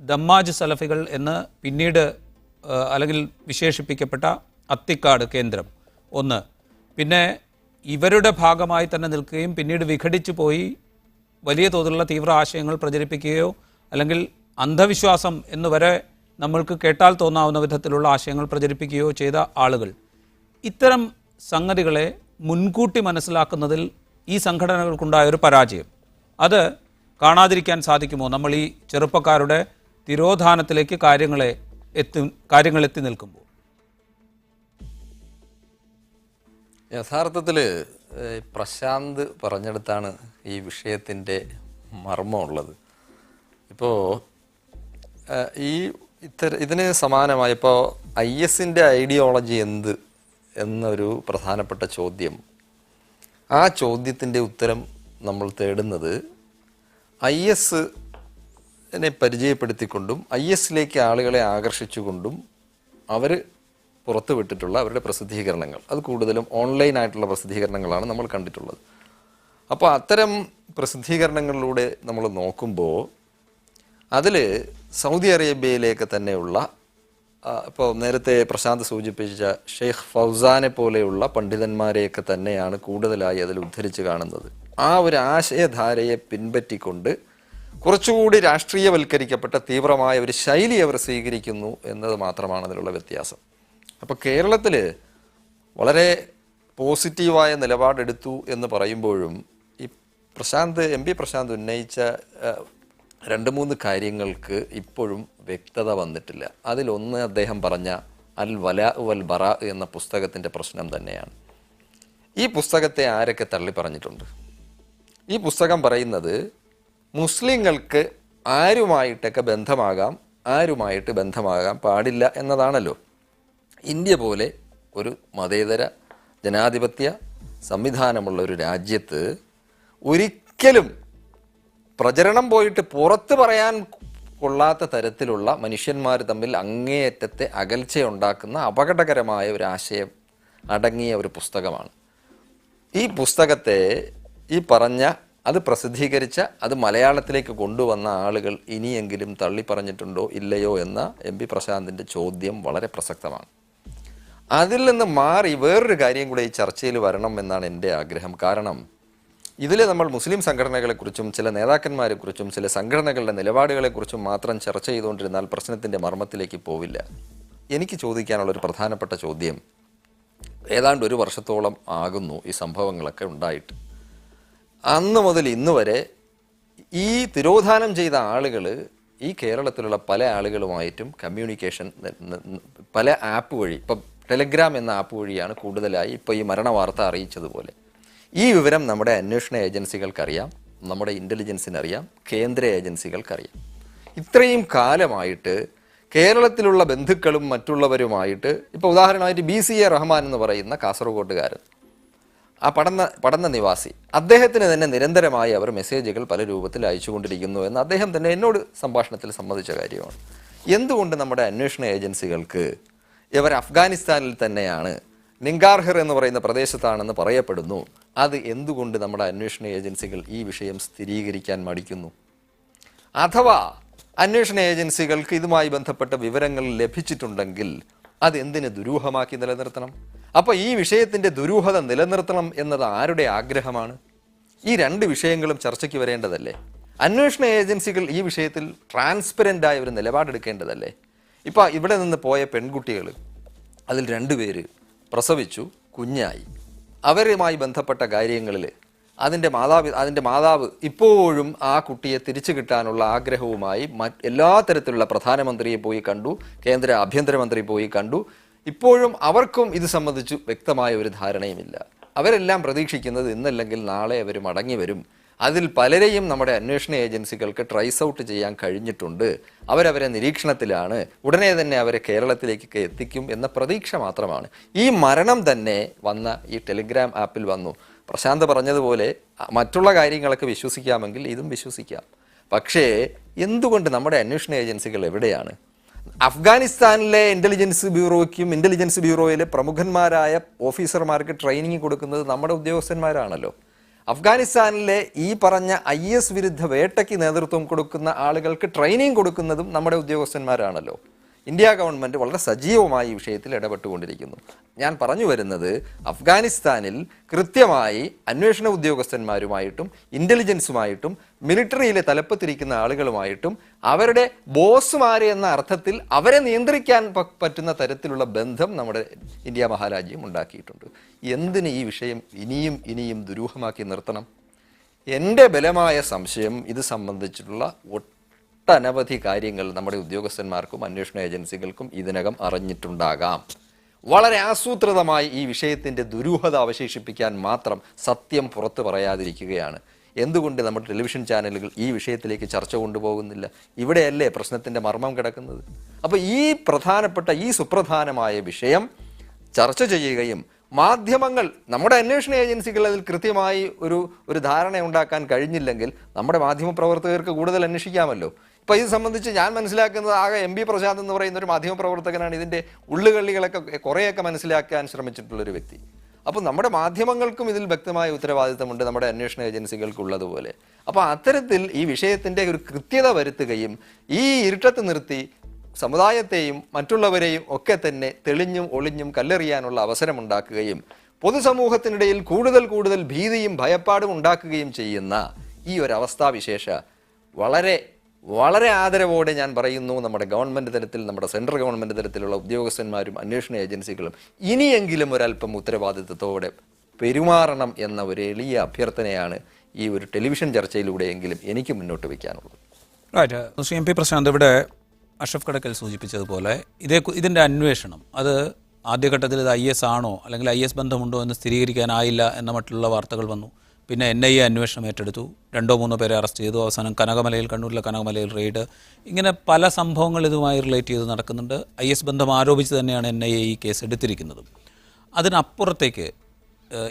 ദമ്മാജ് സലഫികൾ എന്ന് പിന്നീട് അല്ലെങ്കിൽ വിശേഷിപ്പിക്കപ്പെട്ട അത്തിക്കാട് കേന്ദ്രം ഒന്ന്, പിന്നെ ഇവരുടെ ഭാഗമായി തന്നെ നിൽക്കുകയും പിന്നീട് വിഘടിച്ചു പോയി വലിയ തോതിലുള്ള തീവ്ര ആശയങ്ങൾ പ്രചരിപ്പിക്കുകയോ അല്ലെങ്കിൽ അന്ധവിശ്വാസം എന്നുവരെ നമ്മൾക്ക് കേട്ടാൽ തോന്നാവുന്ന വിധത്തിലുള്ള ആശയങ്ങൾ പ്രചരിപ്പിക്കുകയോ ചെയ്ത ആളുകൾ, ഇത്തരം സംഗതികളെ മുൻകൂട്ടി മനസ്സിലാക്കുന്നതിൽ ഈ സംഘടനകൾക്കുണ്ടായ ഒരു പരാജയം, അത് കാണാതിരിക്കാൻ സാധിക്കുമോ? നമ്മൾ ഈ ചെറുപ്പക്കാരുടെ തിരോധാനത്തിലേക്ക് കാര്യങ്ങൾ എത്തി നിൽക്കുമ്പോൾ യഥാർത്ഥത്തിൽ പ്രശാന്ത് പറഞ്ഞെടുത്താണ് ഈ വിഷയത്തിൻ്റെ മർമ്മമുള്ളത്. ഇപ്പോൾ ഇതിന് സമാനമായി ഇപ്പോൾ IS-ൻ്റെ ഐഡിയോളജി എന്ത് എന്നൊരു പ്രധാനപ്പെട്ട ചോദ്യം, ആ ചോദ്യത്തിൻ്റെ ഉത്തരം നമ്മൾ തേടുന്നത് IS-നെ പരിചയപ്പെടുത്തിക്കൊണ്ടും IS-ലേക്ക് ആളുകളെ ആകർഷിച്ചുകൊണ്ടും അവർ പുറത്തുവിട്ടിട്ടുള്ള അവരുടെ പ്രസിദ്ധീകരണങ്ങൾ, അത് കൂടുതലും ഓൺലൈനായിട്ടുള്ള പ്രസിദ്ധീകരണങ്ങളാണ് നമ്മൾ കണ്ടിട്ടുള്ളത്. അപ്പോൾ അത്തരം പ്രസിദ്ധീകരണങ്ങളിലൂടെ നമ്മൾ നോക്കുമ്പോൾ അതിൽ സൗദി അറേബ്യയിലേക്ക് തന്നെയുള്ള, ഇപ്പോൾ നേരത്തെ പ്രശാന്ത് സൂചിപ്പിച്ച ഷെയ്ഖ് ഫൗസാനെ പോലെയുള്ള പണ്ഡിതന്മാരെയൊക്കെ തന്നെയാണ് കൂടുതലായി അതിൽ ഉദ്ധരിച്ച് കാണുന്നത്. ആ ഒരു ആശയധാരയെ പിൻപറ്റിക്കൊണ്ട് കുറച്ചുകൂടി രാഷ്ട്രീയവൽക്കരിക്കപ്പെട്ട തീവ്രമായ ഒരു ശൈലി അവർ സ്വീകരിക്കുന്നു എന്നത് മാത്രമാണ് അതിലുള്ള വ്യത്യാസം. അപ്പോൾ കേരളത്തിൽ വളരെ പോസിറ്റീവായ നിലപാടെടുത്തു എന്ന് പറയുമ്പോഴും ഈ എം പി പ്രശാന്ത് ഉന്നയിച്ച 2-3 കാര്യങ്ങൾക്ക് ഇപ്പോഴും വ്യക്തത വന്നിട്ടില്ല. അതിലൊന്ന് അദ്ദേഹം പറഞ്ഞ അൽ വല വൽ ബറ എന്ന പുസ്തകത്തിൻ്റെ പ്രശ്നം തന്നെയാണ്. ഈ പുസ്തകത്തെ ആരൊക്കെ തള്ളി പറഞ്ഞിട്ടുണ്ട്? ഈ പുസ്തകം പറയുന്നത് മുസ്ലിങ്ങൾക്ക് ആരുമായിട്ടൊക്കെ ബന്ധമാകാം, ആരുമായിട്ട് ബന്ധമാകാൻ പാടില്ല എന്നതാണല്ലോ. ഇന്ത്യ പോലെ ഒരു മതേതര ജനാധിപത്യ സംവിധാനമുള്ള ഒരു രാജ്യത്ത് ഒരിക്കലും പ്രചരണം പോയിട്ട് പുറത്ത് പറയാൻ കൊള്ളാത്ത തരത്തിലുള്ള മനുഷ്യന്മാർ തമ്മിൽ അങ്ങേയറ്റത്തെ അകൽച്ചയുണ്ടാക്കുന്ന അപകടകരമായ ഒരു ആശയം അടങ്ങിയ ഒരു പുസ്തകമാണ്. ഈ പുസ്തകത്തെ ഈ പറഞ്ഞ അത് പ്രസിദ്ധീകരിച്ച അത് മലയാളത്തിലേക്ക് കൊണ്ടുവന്ന ആളുകൾ ഇനിയെങ്കിലും തള്ളി പറഞ്ഞിട്ടുണ്ടോ ഇല്ലയോ എന്ന എം പി പ്രശാന്തിൻ്റെ ചോദ്യം വളരെ പ്രസക്തമാണ്. അതിൽ നിന്ന് മാറി വേറൊരു കാര്യം കൂടെ ഈ ചർച്ചയിൽ വരണം എന്നാണ് എൻ്റെ ആഗ്രഹം. കാരണം ഇതിൽ നമ്മൾ മുസ്ലിം സംഘടനകളെക്കുറിച്ചും ചില നേതാക്കന്മാരെക്കുറിച്ചും ചില സംഘടനകളുടെ നിലപാടുകളെക്കുറിച്ചും മാത്രം ചർച്ച ചെയ്തുകൊണ്ടിരുന്നാൽ പ്രശ്നത്തിൻ്റെ മർമ്മത്തിലേക്ക് പോവില്ല. എനിക്ക് ചോദിക്കാനുള്ളൊരു പ്രധാനപ്പെട്ട ചോദ്യം, ഏതാണ്ട് 1 വർഷത്തോളം ആകുന്നു ഈ സംഭവങ്ങളൊക്കെ ഉണ്ടായിട്ട്. അന്ന് മുതൽ ഇന്ന് വരെ ഈ തിരോധാനം ചെയ്ത ആളുകൾ ഈ കേരളത്തിലുള്ള പല ആളുകളുമായിട്ടും കമ്മ്യൂണിക്കേഷൻ പല ആപ്പ് വഴി, ഇപ്പം ടെലഗ്രാം എന്ന ആപ്പ് വഴിയാണ് കൂടുതലായി ഇപ്പോൾ ഈ മരണവാർത്ത അറിയിച്ചതുപോലെ. ഈ വിവരം നമ്മുടെ അന്വേഷണ ഏജൻസികൾക്കറിയാം, നമ്മുടെ ഇൻ്റലിജൻസിനറിയാം, കേന്ദ്ര ഏജൻസികൾക്കറിയാം. ഇത്രയും കാലമായിട്ട് കേരളത്തിലുള്ള ബന്ധുക്കളും മറ്റുള്ളവരുമായിട്ട്, ഇപ്പോൾ ഉദാഹരണമായിട്ട് BCA റഹ്മാൻ എന്ന് പറയുന്ന കാസർഗോട്ടുകാരൻ, ആ പടന്ന നിവാസി, അദ്ദേഹത്തിന് തന്നെ നിരന്തരമായി അവർ മെസ്സേജുകൾ പല രൂപത്തിൽ അയച്ചുകൊണ്ടിരിക്കുന്നു എന്ന് അദ്ദേഹം തന്നെ എന്നോട് സംഭാഷണത്തിൽ സമ്മതിച്ച കാര്യമാണ്. എന്തുകൊണ്ട് നമ്മുടെ അന്വേഷണ ഏജൻസികൾക്ക് ഇവർ അഫ്ഗാനിസ്ഥാനിൽ തന്നെയാണ്, നിങ്കാർഹർ എന്ന് പറയുന്ന പ്രദേശത്താണെന്ന് പറയപ്പെടുന്നു, അത് എന്തുകൊണ്ട് നമ്മുടെ അന്വേഷണ ഏജൻസികൾ ഈ വിഷയം സ്ഥിരീകരിക്കാൻ മടിക്കുന്നു? അഥവാ അന്വേഷണ ഏജൻസികൾക്ക് ഇതുമായി ബന്ധപ്പെട്ട വിവരങ്ങൾ ലഭിച്ചിട്ടുണ്ടെങ്കിൽ അത് എന്തിന് ദുരൂഹമാക്കി നിലനിർത്തണം? അപ്പോൾ ഈ വിഷയത്തിൻ്റെ ദുരൂഹത നിലനിർത്തണം എന്നത് ആരുടെ ആഗ്രഹമാണ്? ഈ 2 വിഷയങ്ങളും ചർച്ചയ്ക്ക് വരേണ്ടതല്ലേ? അന്വേഷണ ഏജൻസികൾ ഈ വിഷയത്തിൽ ട്രാൻസ്പെറൻ്റായ ഒരു നിലപാടെടുക്കേണ്ടതല്ലേ? ഇപ്പോൾ ഇവിടെ നിന്ന് പോയ പെൺകുട്ടികൾ, അതിൽ 2 പേര് പ്രസവിച്ചു, കുഞ്ഞായി. അവരുമായി ബന്ധപ്പെട്ട കാര്യങ്ങളിൽ അതിൻ്റെ മാതാവ് ഇപ്പോഴും ആ കുട്ടിയെ തിരിച്ചു കിട്ടാനുള്ള ആഗ്രഹവുമായി എല്ലാ തരത്തിലുള്ള പ്രധാനമന്ത്രിയെ പോയി കണ്ടു, കേന്ദ്ര ആഭ്യന്തരമന്ത്രി പോയി കണ്ടു. ഇപ്പോഴും അവർക്കും ഇത് സംബന്ധിച്ചു വ്യക്തമായ ഒരു ധാരണയുമില്ല. അവരെല്ലാം പ്രതീക്ഷിക്കുന്നത് ഇന്നല്ലെങ്കിൽ നാളെ അവർ മടങ്ങി വരും. അതിൽ പലരെയും നമ്മുടെ അന്വേഷണ ഏജൻസികൾക്ക് ട്രൈസ് ഔട്ട് ചെയ്യാൻ കഴിഞ്ഞിട്ടുണ്ട്. അവരവരെ നിരീക്ഷണത്തിലാണ്, ഉടനെ തന്നെ അവരെ കേരളത്തിലേക്ക് എത്തിക്കും എന്ന പ്രതീക്ഷ മാത്രമാണ്. ഈ മരണം തന്നെ വന്ന ഈ ടെലിഗ്രാം ആപ്പിൽ വന്നു. പ്രശാന്ത് പറഞ്ഞതുപോലെ മറ്റുള്ള കാര്യങ്ങളൊക്കെ വിശ്വസിക്കാമെങ്കിൽ ഇതും വിശ്വസിക്കാം. പക്ഷേ എന്തുകൊണ്ട് നമ്മുടെ അന്വേഷണ ഏജൻസികൾ എവിടെയാണ്? അഫ്ഗാനിസ്ഥാനിലെ ഇൻ്റലിജൻസ് ബ്യൂറോയ്ക്കും ഇൻ്റലിജൻസ് ബ്യൂറോയിലെ പ്രമുഖന്മാരായ ഓഫീസർമാർക്ക് ട്രെയിനിങ് കൊടുക്കുന്നത് നമ്മുടെ ഉദ്യോഗസ്ഥന്മാരാണല്ലോ. അഫ്ഗാനിസ്ഥാനിലെ ഈ പറഞ്ഞ IS വിരുദ്ധ വേട്ടയ്ക്ക് നേതൃത്വം കൊടുക്കുന്ന ആളുകൾക്ക് ട്രെയിനിങ് കൊടുക്കുന്നതും നമ്മുടെ ഉദ്യോഗസ്ഥന്മാരാണല്ലോ. ഇന്ത്യ ഗവൺമെൻറ് വളരെ സജീവമായി ഈ വിഷയത്തിൽ ഇടപെട്ടുകൊണ്ടിരിക്കുന്നു. ഞാൻ പറഞ്ഞു വരുന്നത്, അഫ്ഗാനിസ്ഥാനിൽ കൃത്യമായി അന്വേഷണ ഉദ്യോഗസ്ഥന്മാരുമായിട്ടും ഇൻ്റലിജൻസുമായിട്ടും മിലിറ്ററിയിലെ തലപ്പത്തിരിക്കുന്ന ആളുകളുമായിട്ടും അവരുടെ ബോസുമാരെ എന്ന അർത്ഥത്തിൽ അവരെ നിയന്ത്രിക്കാൻ പറ്റുന്ന തരത്തിലുള്ള ബന്ധം നമ്മുടെ ഇന്ത്യ മഹാരാജ്യം ഉണ്ടാക്കിയിട്ടുണ്ട്. എന്തിന് ഈ വിഷയം ഇനിയും ദുരൂഹമാക്കി നിർത്തണം? എൻ്റെ ബലമായ സംശയം ഇത് സംബന്ധിച്ചിട്ടുള്ള ഒട്ടനവധി കാര്യങ്ങൾ നമ്മുടെ ഉദ്യോഗസ്ഥന്മാർക്കും അന്വേഷണ ഏജൻസികൾക്കും ഇതിനകം അറിഞ്ഞിട്ടുണ്ടാകാം. വളരെ ആസൂത്രിതമായി ഈ വിഷയത്തിൻ്റെ ദുരൂഹത അവശേഷിപ്പിക്കാൻ മാത്രം സത്യം പുറത്തു പറയാതിരിക്കുകയാണ്. എന്തുകൊണ്ട് നമ്മുടെ ടെലിവിഷൻ ചാനലുകൾ ഈ വിഷയത്തിലേക്ക് ചർച്ച കൊണ്ടുപോകുന്നില്ല? ഇവിടെയല്ലേ പ്രശ്നത്തിൻ്റെ മർമ്മം കിടക്കുന്നത്? അപ്പോൾ ഈ സുപ്രധാനമായ വിഷയം ചർച്ച ചെയ്യുകയും മാധ്യമങ്ങൾ, നമ്മുടെ അന്വേഷണ ഏജൻസികൾ അതിൽ കൃത്യമായി ഒരു ധാരണ ഉണ്ടാക്കാൻ കഴിഞ്ഞില്ലെങ്കിൽ നമ്മുടെ മാധ്യമപ്രവർത്തകർക്ക് കൂടുതൽ അന്വേഷിക്കാമല്ലോ. ഇപ്പോൾ ഇത് സംബന്ധിച്ച് ഞാൻ മനസ്സിലാക്കുന്നത്, ആകെ MP പ്രശാന്ത് എന്ന് പറയുന്ന ഒരു മാധ്യമപ്രവർത്തകനാണ് ഇതിൻ്റെ ഉള്ളുകള്ളികളൊക്കെ കുറേയൊക്കെ മനസ്സിലാക്കാൻ ശ്രമിച്ചിട്ടുള്ളൊരു വ്യക്തി. അപ്പോൾ നമ്മുടെ മാധ്യമങ്ങൾക്കും ഇതിൽ വ്യക്തമായ ഉത്തരവാദിത്തമുണ്ട്, നമ്മുടെ അന്വേഷണ ഏജൻസികൾക്കുള്ളതുപോലെ. അപ്പോൾ അത്തരത്തിൽ ഈ വിഷയത്തിൻ്റെ ഒരു കൃത്യത വരുത്തുകയും ഈ ഇരുട്ടത്ത് നിർത്തി സമുദായത്തെയും മറ്റുള്ളവരെയും ഒക്കെ തന്നെ തെളിഞ്ഞും ഒളിഞ്ഞും കല്ലെറിയാനുള്ള അവസരമുണ്ടാക്കുകയും പൊതുസമൂഹത്തിനിടയിൽ കൂടുതൽ ഭീതിയും ഭയപ്പാടും ഉണ്ടാക്കുകയും ചെയ്യുന്ന ഈ ഒരു അവസ്ഥാവിശേഷ വളരെ വളരെ ആദരവോടെ ഞാൻ പറയുന്നു, നമ്മുടെ ഗവൺമെൻറ് തലത്തിൽ, നമ്മുടെ സെൻട്രൽ ഗവൺമെൻറ് തലത്തിലുള്ള ഉദ്യോഗസ്ഥന്മാരും അന്വേഷണ ഏജൻസികളും ഇനിയെങ്കിലും ഒരല്പം ഉത്തരവാദിത്വത്തോടെ പെരുമാറണം എന്ന ഒരു എളിയ അഭ്യർത്ഥനയാണ് ഈ ഒരു ടെലിവിഷൻ ചർച്ചയിലൂടെയെങ്കിലും എനിക്ക് മുന്നോട്ട് വയ്ക്കാനുള്ളത്. റൈറ്റ്. ശ്രീ MP പ്രശാന്ത്, ഇവിടെ അഷ്റഫ് കടക്കൽ സൂചിപ്പിച്ചതുപോലെ ഇതിൻ്റെ അന്വേഷണം അത് ആദ്യഘട്ടത്തിൽ ഇത് IS ആണോ അല്ലെങ്കിൽ IS ബന്ധമുണ്ടോ എന്ന് സ്ഥിരീകരിക്കാനായില്ല എന്ന മറ്റുള്ള വാർത്തകൾ വന്നു. പിന്നെ NIA അന്വേഷണം ഏറ്റെടുത്തു, 2-3 പേരെ അറസ്റ്റ് ചെയ്തു, അവസാനം കനകമലയിൽ, കണ്ണൂരിലെ കനകമലയിൽ റെയ്ഡ്, ഇങ്ങനെ പല സംഭവങ്ങൾ ഇതുമായി റിലേറ്റ് ചെയ്ത് നടക്കുന്നുണ്ട്. IS ബന്ധം ആരോപിച്ച് തന്നെയാണ് NIA ഈ കേസ് എടുത്തിരിക്കുന്നത്. അതിനപ്പുറത്തേക്ക്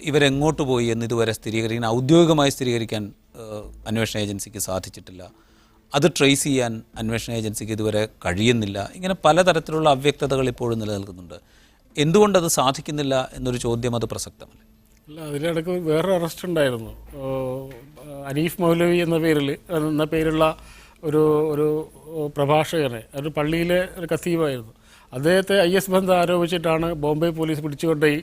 ഇവരെങ്ങോട്ട് പോയി എന്ന് ഇതുവരെ ഔദ്യോഗികമായി സ്ഥിരീകരിക്കാൻ അന്വേഷണ ഏജൻസിക്ക് സാധിച്ചിട്ടില്ല. അത് ട്രേസ് ചെയ്യാൻ അന്വേഷണ ഏജൻസിക്ക് ഇതുവരെ കഴിയുന്നില്ല. ഇങ്ങനെ പലതരത്തിലുള്ള അവ്യക്തതകൾ ഇപ്പോഴും നിലനിൽക്കുന്നുണ്ട്. എന്തുകൊണ്ടത് സാധിക്കുന്നില്ല എന്നൊരു ചോദ്യം അത് പ്രസക്തമല്ല. അല്ല, അതിനിടയ്ക്ക് വേറൊരു അറസ്റ്റ് ഉണ്ടായിരുന്നു. അനീഫ് മൗലവി എന്ന പേരുള്ള ഒരു പ്രഭാഷകനെ, ഒരു പള്ളിയിലെ ഒരു ഖത്തീബായിരുന്നു. അദ്ദേഹത്തെ IS ബന്ധം ആരോപിച്ചിട്ടാണ് ബോംബെ പോലീസ് പിടിച്ചുകൊണ്ടുപോയി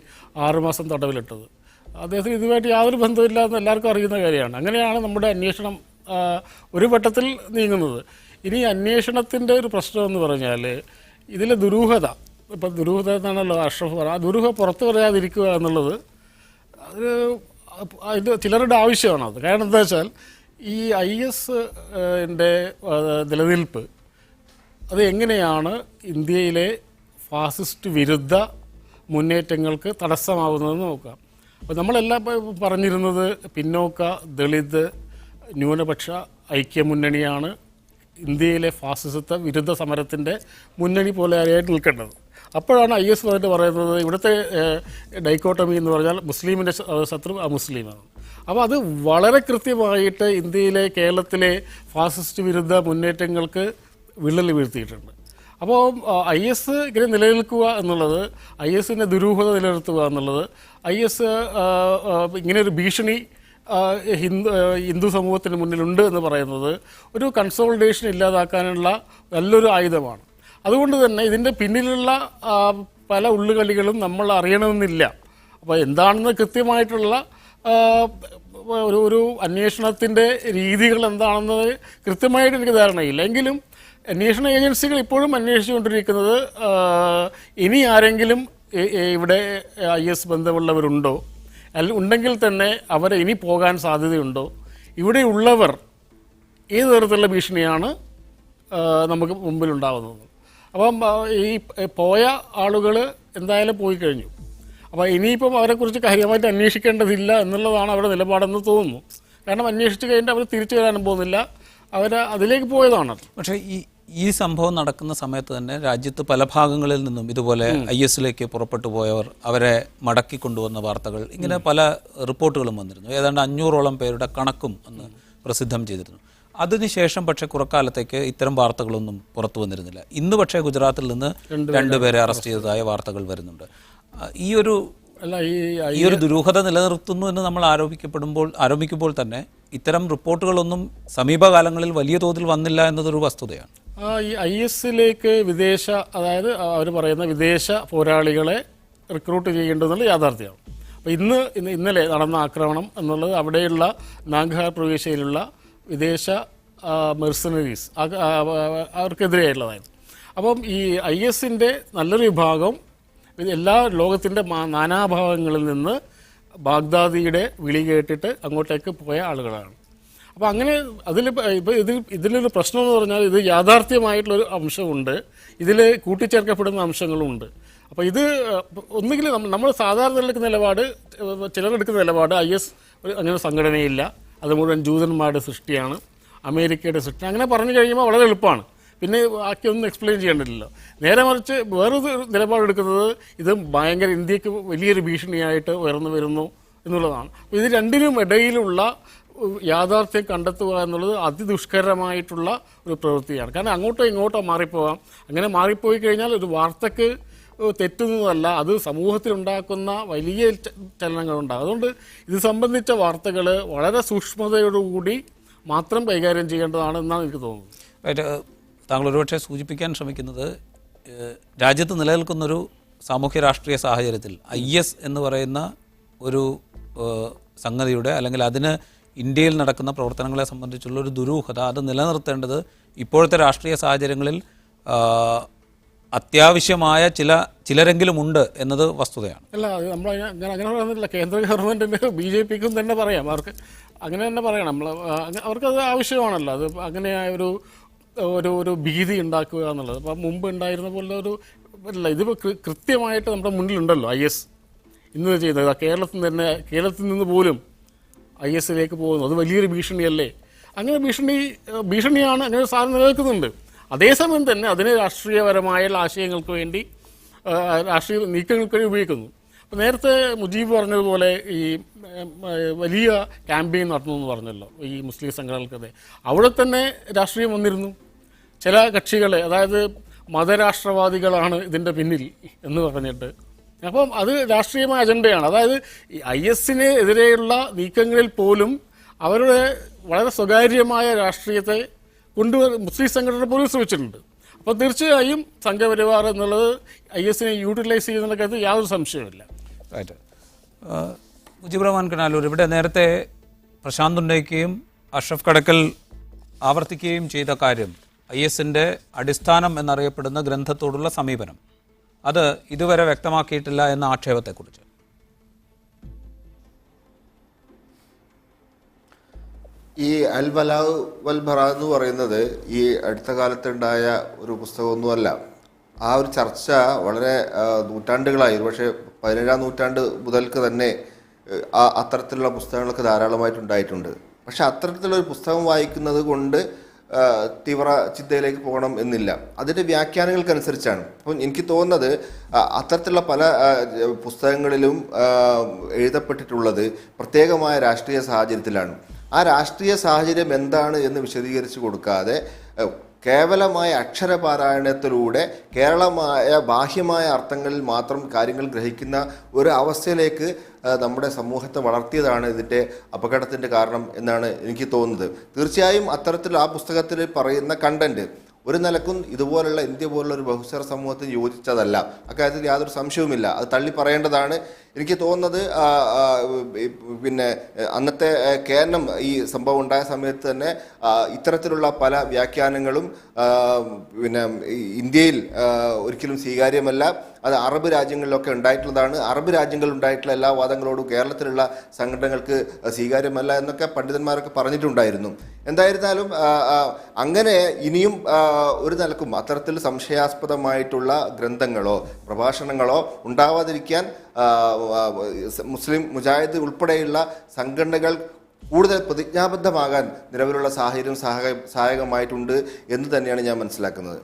6 മാസം തടവിലിട്ടത്. അദ്ദേഹത്തിന് ഇതുമായിട്ട് യാതൊരു ബന്ധമില്ല എന്ന് എല്ലാവർക്കും അറിയുന്ന കാര്യമാണ്. അങ്ങനെയാണ് നമ്മുടെ അന്വേഷണം ഒരു വട്ടത്തിൽ നീങ്ങുന്നത്. ഇനി അന്വേഷണത്തിൻ്റെ ഒരു പ്രശ്നം എന്ന് പറഞ്ഞാൽ ഇതിലെ ദുരൂഹത, ഇപ്പം ദുരൂഹത എന്നാണല്ലോ അഷ്റഫ് പറഞ്ഞത്, ആ ദുരൂഹത പുറത്തു പറയാതിരിക്കുക എന്നുള്ളത് അതിൻ്റെ ചിലരുടെ ആവശ്യമാണത്. കാരണം എന്താ വെച്ചാൽ ഈ IS-ൻ്റെ നിലനിൽപ്പ് അത് എങ്ങനെയാണ് ഇന്ത്യയിലെ ഫാസിസ്റ്റ് വിരുദ്ധ മുന്നേറ്റങ്ങൾക്ക് തടസ്സമാകുന്നതെന്ന് നോക്കാം. അപ്പോൾ നമ്മളെല്ലാം പറഞ്ഞിരുന്നത് പിന്നോക്ക, ദളിത്, ന്യൂനപക്ഷ ഐക്യമുന്നണിയാണ് ഇന്ത്യയിലെ ഫാസിസത്തെ വിരുദ്ധ സമരത്തിൻ്റെ മുന്നണി പോലെയായിട്ട് നിൽക്കേണ്ടത്. അപ്പോഴാണ് IS വന്നിട്ട് പറയുന്നത് ഇവിടുത്തെ ഡൈക്കോട്ടമി എന്ന് പറഞ്ഞാൽ മുസ്ലിമിൻ്റെ ശത്രു അമുസ്ലിമാണ്. അപ്പോൾ അത് വളരെ കൃത്യമായിട്ട് ഇന്ത്യയിലെ, കേരളത്തിലെ ഫാസിസ്റ്റ് വിരുദ്ധ മുന്നേറ്റങ്ങൾക്ക് വിള്ളൽ വീഴ്ത്തിയിട്ടുണ്ട്. അപ്പോൾ IS ഇങ്ങനെ നിലനിൽക്കുക എന്നുള്ളത്, IS-ൻ്റെ ദുരൂഹത നിലനിർത്തുക എന്നുള്ളത്, IS ഇങ്ങനെയൊരു ഭീഷണി ഹിന്ദു സമൂഹത്തിന് മുന്നിലുണ്ട് എന്ന് പറയുന്നത് ഒരു കൺസോളിഡേഷൻ ഇല്ലാതാക്കാനുള്ള നല്ലൊരു ആയുധമാണ്. അതുകൊണ്ട് തന്നെ ഇതിൻ്റെ പിന്നിലുള്ള പല ഉള്ളുകളികളും നമ്മൾ അറിയണമെന്നില്ല. അപ്പോൾ എന്താണെന്ന് കൃത്യമായിട്ടുള്ള ഒരു അന്വേഷണത്തിൻ്റെ രീതികൾ എന്താണെന്ന് കൃത്യമായിട്ട് എനിക്ക് ധാരണയില്ല. എങ്കിലും അന്വേഷണ ഏജൻസികൾ ഇപ്പോഴും അന്വേഷിച്ചുകൊണ്ടിരിക്കുന്നത് ഇനി ആരെങ്കിലും ഇവിടെ IS ബന്ധമുള്ളവരുണ്ടോ, ഉണ്ടെങ്കിൽ തന്നെ അവരെ ഇനി പോകാൻ സാധ്യതയുണ്ടോ, ഇവിടെയുള്ളവർ ഏത് തരത്തിലുള്ള ഭീഷണിയാണ് നമുക്ക് മുമ്പിലുണ്ടാകുന്നത്. അപ്പം ഈ പോയ ആളുകൾ എന്തായാലും പോയി കഴിഞ്ഞു. അപ്പോൾ ഇനിയിപ്പം അവരെക്കുറിച്ച് കാര്യമായിട്ട് അന്വേഷിക്കേണ്ടതില്ല എന്നുള്ളതാണ് അവരുടെ നിലപാടെന്ന് തോന്നുന്നു. കാരണം അന്വേഷിച്ച് കഴിഞ്ഞിട്ട് അവർ തിരിച്ചു വരാനും പോകുന്നില്ല, അവർ അതിലേക്ക് പോയതാണ്. പക്ഷേ ഈ സംഭവം നടക്കുന്ന സമയത്ത് തന്നെ രാജ്യത്ത് പല ഭാഗങ്ങളിൽ നിന്നും ഇതുപോലെ IS-ലേക്ക് പുറപ്പെട്ടു പോയവർ, അവരെ മടക്കി കൊണ്ടുവന്ന വാർത്തകൾ, ഇങ്ങനെ പല റിപ്പോർട്ടുകളും വന്നിരുന്നു. ഏതാണ്ട് 500ഓളം പേരുടെ കണക്കും അന്ന് പ്രസിദ്ധം ചെയ്തിരുന്നു. അതിനുശേഷം പക്ഷേ കുറക്കാലത്തേക്ക് ഇത്തരം വാർത്തകളൊന്നും പുറത്തു വന്നിരുന്നില്ല. ഇന്ന് പക്ഷേ ഗുജറാത്തിൽ നിന്ന് 2 പേരെ അറസ്റ്റ് ചെയ്തതായ വാർത്തകൾ വരുന്നുണ്ട്. ഈ ഒരു ദുരൂഹത നിലനിർത്തുന്നു എന്ന് നമ്മൾ ആരോപിക്കുമ്പോൾ തന്നെ ഇത്തരം റിപ്പോർട്ടുകളൊന്നും സമീപകാലങ്ങളിൽ വലിയ തോതിൽ വന്നില്ല എന്നതൊരു വസ്തുതയാണ്. ഈ IS-ലേക്ക് അതായത് അവർ പറയുന്ന വിദേശ പോരാളികളെ റിക്രൂട്ട് ചെയ്യേണ്ടതെന്നുള്ള യാഥാർത്ഥ്യമാണ്. അപ്പോൾ ഇന്നലെ നടന്ന ആക്രമണം എന്നുള്ളത് അവിടെയുള്ള നാംഗ്ഹാർ പ്രവിശ്യയിലുള്ള വിദേശ മെർസനറീസ് അവർക്കെതിരെയുള്ളതായിരുന്നു. അപ്പം ഈ IS-ൻ്റെ നല്ലൊരു വിഭാഗം എല്ലാ ലോകത്തിൻ്റെ നാനാഭാഗങ്ങളിൽ നിന്ന് ബാഗ്ദാദിയുടെ വിളി കേട്ടിട്ട് അങ്ങോട്ടേക്ക് പോയ ആളുകളാണ്. അപ്പോൾ അങ്ങനെ ഇതിലൊരു പ്രശ്നം എന്ന് പറഞ്ഞാൽ ഇത് യാഥാർത്ഥ്യമായിട്ടുള്ളൊരു അംശമുണ്ട്, ഇതിൽ കൂട്ടിച്ചേർക്കപ്പെടുന്ന അംശങ്ങളുമുണ്ട്. അപ്പോൾ ഇത് ഒന്നുകിൽ നമ്മൾ സാധാരണ എടുക്കുന്ന നിലപാട്, ചിലരെടുക്കുന്ന നിലപാട് IS അങ്ങനെ സംഘടനയില്ല, അത് മുഴുവൻ ജൂതന്മാരുടെ സൃഷ്ടിയാണ്, അമേരിക്കയുടെ സൃഷ്ടി, അങ്ങനെ പറഞ്ഞു കഴിയുമ്പോൾ വളരെ എളുപ്പമാണ്, പിന്നെ ബാക്കിയൊന്നും എക്സ്പ്ലെയിൻ ചെയ്യേണ്ടതില്ലല്ലോ. നേരെ മറിച്ച് വേറൊരു നിലപാടെടുക്കുന്നത് ഇത് ഭയങ്കര ഇന്ത്യക്ക് വലിയൊരു ഭീഷണിയായിട്ട് ഉയർന്നു വരുന്നു എന്നുള്ളതാണ്. അപ്പോൾ ഇത് രണ്ടിനും ഇടയിലുള്ള യാഥാർത്ഥ്യം കണ്ടെത്തുക എന്നുള്ളത് അതിദുഷ്കരമായിട്ടുള്ള ഒരു പ്രവൃത്തിയാണ്. കാരണം അങ്ങോട്ടോ ഇങ്ങോട്ടോ മാറിപ്പോകാം. അങ്ങനെ മാറിപ്പോയി കഴിഞ്ഞാൽ ഒരു വാർത്തക്ക് തെറ്റുന്നതല്ല, അത് സമൂഹത്തിലുണ്ടാക്കുന്ന വലിയ ചലനങ്ങളുണ്ടാകും. അതുകൊണ്ട് ഇത് സംബന്ധിച്ച വാർത്തകൾ വളരെ സൂക്ഷ്മതയോടുകൂടി മാത്രം കൈകാര്യം ചെയ്യേണ്ടതാണ് എന്നാണ് എനിക്ക് തോന്നുന്നത്. താങ്കൾ ഒരുപക്ഷെ സൂചിപ്പിക്കാൻ ശ്രമിക്കുന്നത് രാജ്യത്ത് നിലനിൽക്കുന്നൊരു സാമൂഹ്യ രാഷ്ട്രീയ സാഹചര്യത്തിൽ IS എന്ന് പറയുന്ന ഒരു സംഗതിയുടെ അല്ലെങ്കിൽ അതിന് ഇന്ത്യയിൽ നടക്കുന്ന പ്രവർത്തനങ്ങളെ സംബന്ധിച്ചുള്ള ഒരു ദുരൂഹത അത് നിലനിർത്തേണ്ടത് ഇപ്പോഴത്തെ രാഷ്ട്രീയ സാഹചര്യങ്ങളിൽ അത്യാവശ്യമായ ചിലരെങ്കിലും ഉണ്ട് എന്നത് വസ്തുതയാണ്. അല്ല, അത് നമ്മൾ അങ്ങനെ പറയുന്നില്ല. കേന്ദ്ര ഗവൺമെൻറ്റിന് BJPക്കും തന്നെ പറയാം, അവർക്ക് അങ്ങനെ തന്നെ പറയണം. അവർക്കത് ആവശ്യമാണല്ലോ. അത് അങ്ങനെയായ ഒരു ഭീതി ഉണ്ടാക്കുക എന്നുള്ളത്. അപ്പം മുമ്പ് ഉണ്ടായിരുന്ന പോലെ അല്ല, ഇത് കൃത്യമായിട്ട് നമ്മുടെ മുന്നിലുണ്ടല്ലോ. IS ഇന്ന് ചെയ്തത് കേരളത്തിൽ നിന്ന് പോലും ISലേക്ക് പോകുന്നു. അത് വലിയൊരു ഭീഷണിയല്ലേ? അങ്ങനെ ഭീഷണിയാണ്, അങ്ങനെ ഒരു സാധനം നിലനിൽക്കുന്നുണ്ട്. അതേസമയം തന്നെ അതിനെ രാഷ്ട്രീയപരമായ ആശയങ്ങൾക്ക് വേണ്ടി, രാഷ്ട്രീയ നീക്കങ്ങൾക്ക് വേണ്ടി ഉപയോഗിക്കുന്നു. അപ്പോൾ നേരത്തെ മുജീബ് പറഞ്ഞതുപോലെ ഈ വലിയ ക്യാമ്പയിൻ നടന്നു എന്ന് പറഞ്ഞല്ലോ ഈ മുസ്ലിം സംഘടനകൾക്കെതിരെ. അവിടെ തന്നെ രാഷ്ട്രീയം വന്നിരുന്നു. ചില കക്ഷികളെ, അതായത് മതരാഷ്ട്രവാദികളാണ് ഇതിൻ്റെ പിന്നിൽ എന്ന് പറഞ്ഞിട്ട്. അപ്പം അത് രാഷ്ട്രീയമായ അജണ്ടയാണ്. അതായത് ഈ ISന് എതിരെയുള്ള നീക്കങ്ങളിൽ പോലും അവരുടെ വളരെ സ്വകാര്യമായ രാഷ്ട്രീയത്തെ മുസ്ലിം സംഘടന പോലും ശ്രമിച്ചിട്ടുണ്ട്. അപ്പോൾ തീർച്ചയായും സംഘപരിവാർ എന്നുള്ളത് ISനെ യൂട്ടിലൈസ് ചെയ്യുന്ന കാര്യത്തിൽ യാതൊരു സംശയമില്ല. റൈറ്റ്. മുജീബ് റഹ്മാൻ കിണാലൂർ, ഇവിടെ നേരത്തെ പ്രശാന്ത് ഉന്നയിക്കുകയും അഷ്റഫ് കടക്കൽ ആവർത്തിക്കുകയും ചെയ്ത കാര്യം ISൻ്റെ അടിസ്ഥാനം എന്നറിയപ്പെടുന്ന ഗ്രന്ഥത്തോടുള്ള സമീപനം, അത് ഇതുവരെ വ്യക്തമാക്കിയിട്ടില്ല എന്ന ആക്ഷേപത്തെക്കുറിച്ച്. ഈ അൽ ബലാഉ വൽ ബറാ എന്ന് പറയുന്നത് ഈ അടുത്ത കാലത്തുണ്ടായ ഒരു പുസ്തകമൊന്നുമല്ല. ആ ഒരു ചർച്ച വളരെ നൂറ്റാണ്ടുകളായി, പക്ഷേ 17-ാം നൂറ്റാണ്ട് മുതൽക്ക് തന്നെ അത്തരത്തിലുള്ള പുസ്തകങ്ങളൊക്കെ ധാരാളമായിട്ടുണ്ടായിട്ടുണ്ട്. പക്ഷെ അത്തരത്തിലുള്ള ഒരു പുസ്തകം വായിക്കുന്നത് കൊണ്ട് തീവ്ര ചിന്തയിലേക്ക് പോകണം എന്നില്ല. അതിൻ്റെ വ്യാഖ്യാനങ്ങൾക്കനുസരിച്ചാണ്. അപ്പം എനിക്ക് തോന്നുന്നത് അത്തരത്തിലുള്ള പല പുസ്തകങ്ങളിലും എഴുതപ്പെട്ടിട്ടുള്ളത് പ്രത്യേകമായ രാഷ്ട്രീയ സാഹചര്യത്തിലാണ്. ആ രാഷ്ട്രീയ സാഹചര്യം എന്താണ് എന്ന് വിശദീകരിച്ച് കൊടുക്കാതെ കേവലമായ അക്ഷരപാരായണത്തിലൂടെ കേരളമായ ബാഹ്യമായ അർത്ഥങ്ങളിൽ മാത്രം കാര്യങ്ങൾ ഗ്രഹിക്കുന്ന ഒരു അവസ്ഥയിലേക്ക് നമ്മുടെ സമൂഹത്തെ വളർത്തിയതാണ് ഇതിൻ്റെ അപകടത്തിൻ്റെ കാരണം എന്നാണ് എനിക്ക് തോന്നുന്നത്. തീർച്ചയായും അത്തരത്തിൽ ആ പുസ്തകത്തിൽ പറയുന്ന കണ്ടന്റ് ഒരു നിലക്കും ഇതുപോലുള്ള ഇന്ത്യ പോലുള്ള ഒരു ബഹുസ്വര സമൂഹത്തിന് യോജിച്ചതല്ല. അക്കാര്യത്തിൽ യാതൊരു സംശയവുമില്ല. അത് തള്ളി പറയേണ്ടതാണ്. എനിക്ക് തോന്നുന്നത് പിന്നെ അന്നത്തെ കേരളം ഈ സംഭവം ഉണ്ടായ സമയത്ത് തന്നെ ഇത്തരത്തിലുള്ള പല വ്യാഖ്യാനങ്ങളും പിന്നെ ഇന്ത്യയിൽ ഒരിക്കലും സ്വീകാര്യമല്ല. അത് അറബ് രാജ്യങ്ങളിലൊക്കെ ഉണ്ടായിട്ടുള്ളതാണ്. അറബ് രാജ്യങ്ങളിൽ ഉണ്ടായിട്ടുള്ള എല്ലാ വാദങ്ങളോടും കേരളത്തിലുള്ള സംഘടനകൾക്ക് സ്വീകാര്യമല്ല എന്നൊക്കെ പണ്ഡിതന്മാരൊക്കെ പറഞ്ഞിട്ടുണ്ടായിരുന്നു. എന്തായിരുന്നാലും അങ്ങനെ ഇനിയും ഒരു നിലക്കും അത്തരത്തിൽ സംശയാസ്പദമായിട്ടുള്ള ഗ്രന്ഥങ്ങളോ പ്രഭാഷണങ്ങളോ ഉണ്ടാവാതിരിക്കാൻ മുസ്ലിം മുജാഹിദ് ഉൾപ്പെടെയുള്ള സംഘടനകൾ കൂടുതൽ പ്രതിജ്ഞാബദ്ധമാകാൻ നിലവിലുള്ള സാഹചര്യം സഹായകമായിട്ടുണ്ട് എന്ന് തന്നെയാണ് ഞാൻ മനസ്സിലാക്കുന്നത്.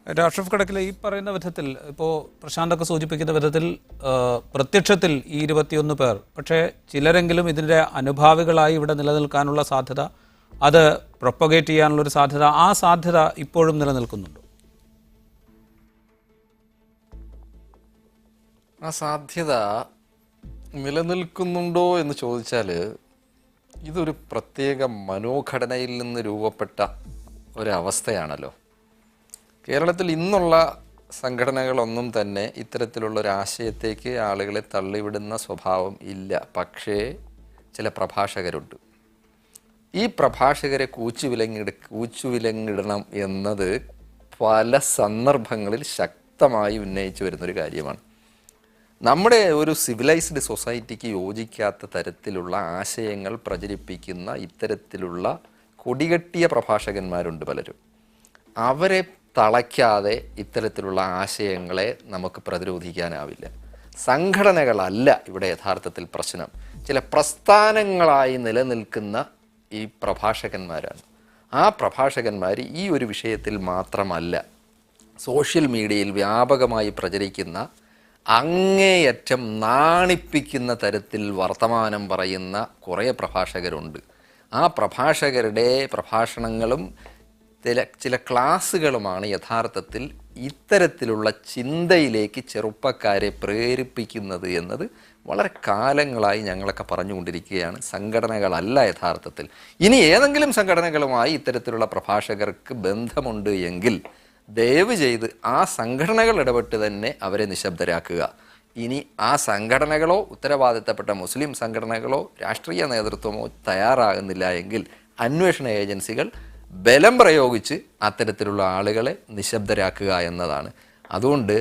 അഷ്റഫ് കടക്കൽ, ഈ പറയുന്ന വിധത്തിൽ ഇപ്പോൾ പ്രശാന്തൊക്കെ സൂചിപ്പിക്കുന്ന വിധത്തിൽ പ്രത്യക്ഷത്തിൽ ഈ 21 പേർ, പക്ഷേ ചിലരെങ്കിലും ഇതിൻ്റെ അനുഭാവികളായി ഇവിടെ നിലനിൽക്കാനുള്ള സാധ്യത, അത് പ്രൊപ്പഗേറ്റ് ചെയ്യാനുള്ളൊരു സാധ്യത, ആ സാധ്യത ഇപ്പോഴും നിലനിൽക്കുന്നുണ്ട്. ആ സാധ്യത നിലനിൽക്കുന്നുണ്ടോ എന്ന് ചോദിച്ചാൽ ഇതൊരു പ്രത്യേക മനോഘടനയിൽ നിന്ന് രൂപപ്പെട്ട ഒരവസ്ഥയാണല്ലോ. കേരളത്തിൽ ഇന്നുള്ള സംഘടനകളൊന്നും തന്നെ ഇത്തരത്തിലുള്ളൊരാശയത്തേക്ക് ആളുകളെ തള്ളിവിടുന്ന സ്വഭാവം ഇല്ല. പക്ഷേ ചില പ്രഭാഷകരുണ്ട്. ഈ പ്രഭാഷകരെ കൂച്ചുവിലങ്ങിടണം എന്നത് പല സന്ദർഭങ്ങളിൽ ശക്തമായി ഉന്നയിച്ചു വരുന്നൊരു കാര്യമാണ്. നമ്മുടെ ഒരു സിവിലൈസ്ഡ് സൊസൈറ്റിക്ക് യോജിക്കാത്ത തരത്തിലുള്ള ആശയങ്ങൾ പ്രചരിപ്പിക്കുന്ന ഇത്തരത്തിലുള്ള കൊടികെട്ടിയ പ്രഭാഷകന്മാരുണ്ട് പലരും. അവരെ തളയ്ക്കാതെ ഇത്തരത്തിലുള്ള ആശയങ്ങളെ നമുക്ക് പ്രതിരോധിക്കാനാവില്ല. സംഘടനകളല്ല ഇവിടെ യഥാർത്ഥത്തിൽ പ്രശ്നം. ചില പ്രസ്ഥാനങ്ങളായി നിലനിൽക്കുന്ന ഈ പ്രഭാഷകന്മാരാണ്. ആ പ്രഭാഷകന്മാർ ഈ ഒരു വിഷയത്തിൽ മാത്രമല്ല, സോഷ്യൽ മീഡിയയിൽ വ്യാപകമായി പ്രചരിക്കുന്ന അങ്ങേയറ്റം നാണിപ്പിക്കുന്ന തരത്തിൽ വർത്തമാനം പറയുന്ന കുറേ പ്രഭാഷകരുണ്ട്. ആ പ്രഭാഷകരുടെ പ്രഭാഷണങ്ങളും ചില ക്ലാസ്സുകളുമാണ് യഥാർത്ഥത്തിൽ ഇത്തരത്തിലുള്ള ചിന്തയിലേക്ക് ചെറുപ്പക്കാരെ പ്രേരിപ്പിക്കുന്നത് എന്നത് വളരെ കാലങ്ങളായി ഞങ്ങളൊക്കെ പറഞ്ഞുകൊണ്ടിരിക്കുകയാണ്. സംഘടനകളല്ല യഥാർത്ഥത്തിൽ. ഇനി ഏതെങ്കിലും സംഘടനകളുമായി ഇത്തരത്തിലുള്ള പ്രഭാഷകർക്ക് ബന്ധമുണ്ട് എങ്കിൽ ദയവ് ചെയ്ത് ആ സംഘടനകൾ ഇടപെട്ട് തന്നെ അവരെ നിശബ്ദരാക്കുക. ഇനി ആ സംഘടനകളോ ഉത്തരവാദിത്തപ്പെട്ട മുസ്ലിം സംഘടനകളോ രാഷ്ട്രീയ നേതൃത്വമോ തയ്യാറാകുന്നില്ല എങ്കിൽ അന്വേഷണ ഏജൻസികൾ ബലം പ്രയോഗിച്ച് അത്തരത്തിലുള്ള ആളുകളെ നിശബ്ദരാക്കുക എന്നതാണ്. അതുകൊണ്ട്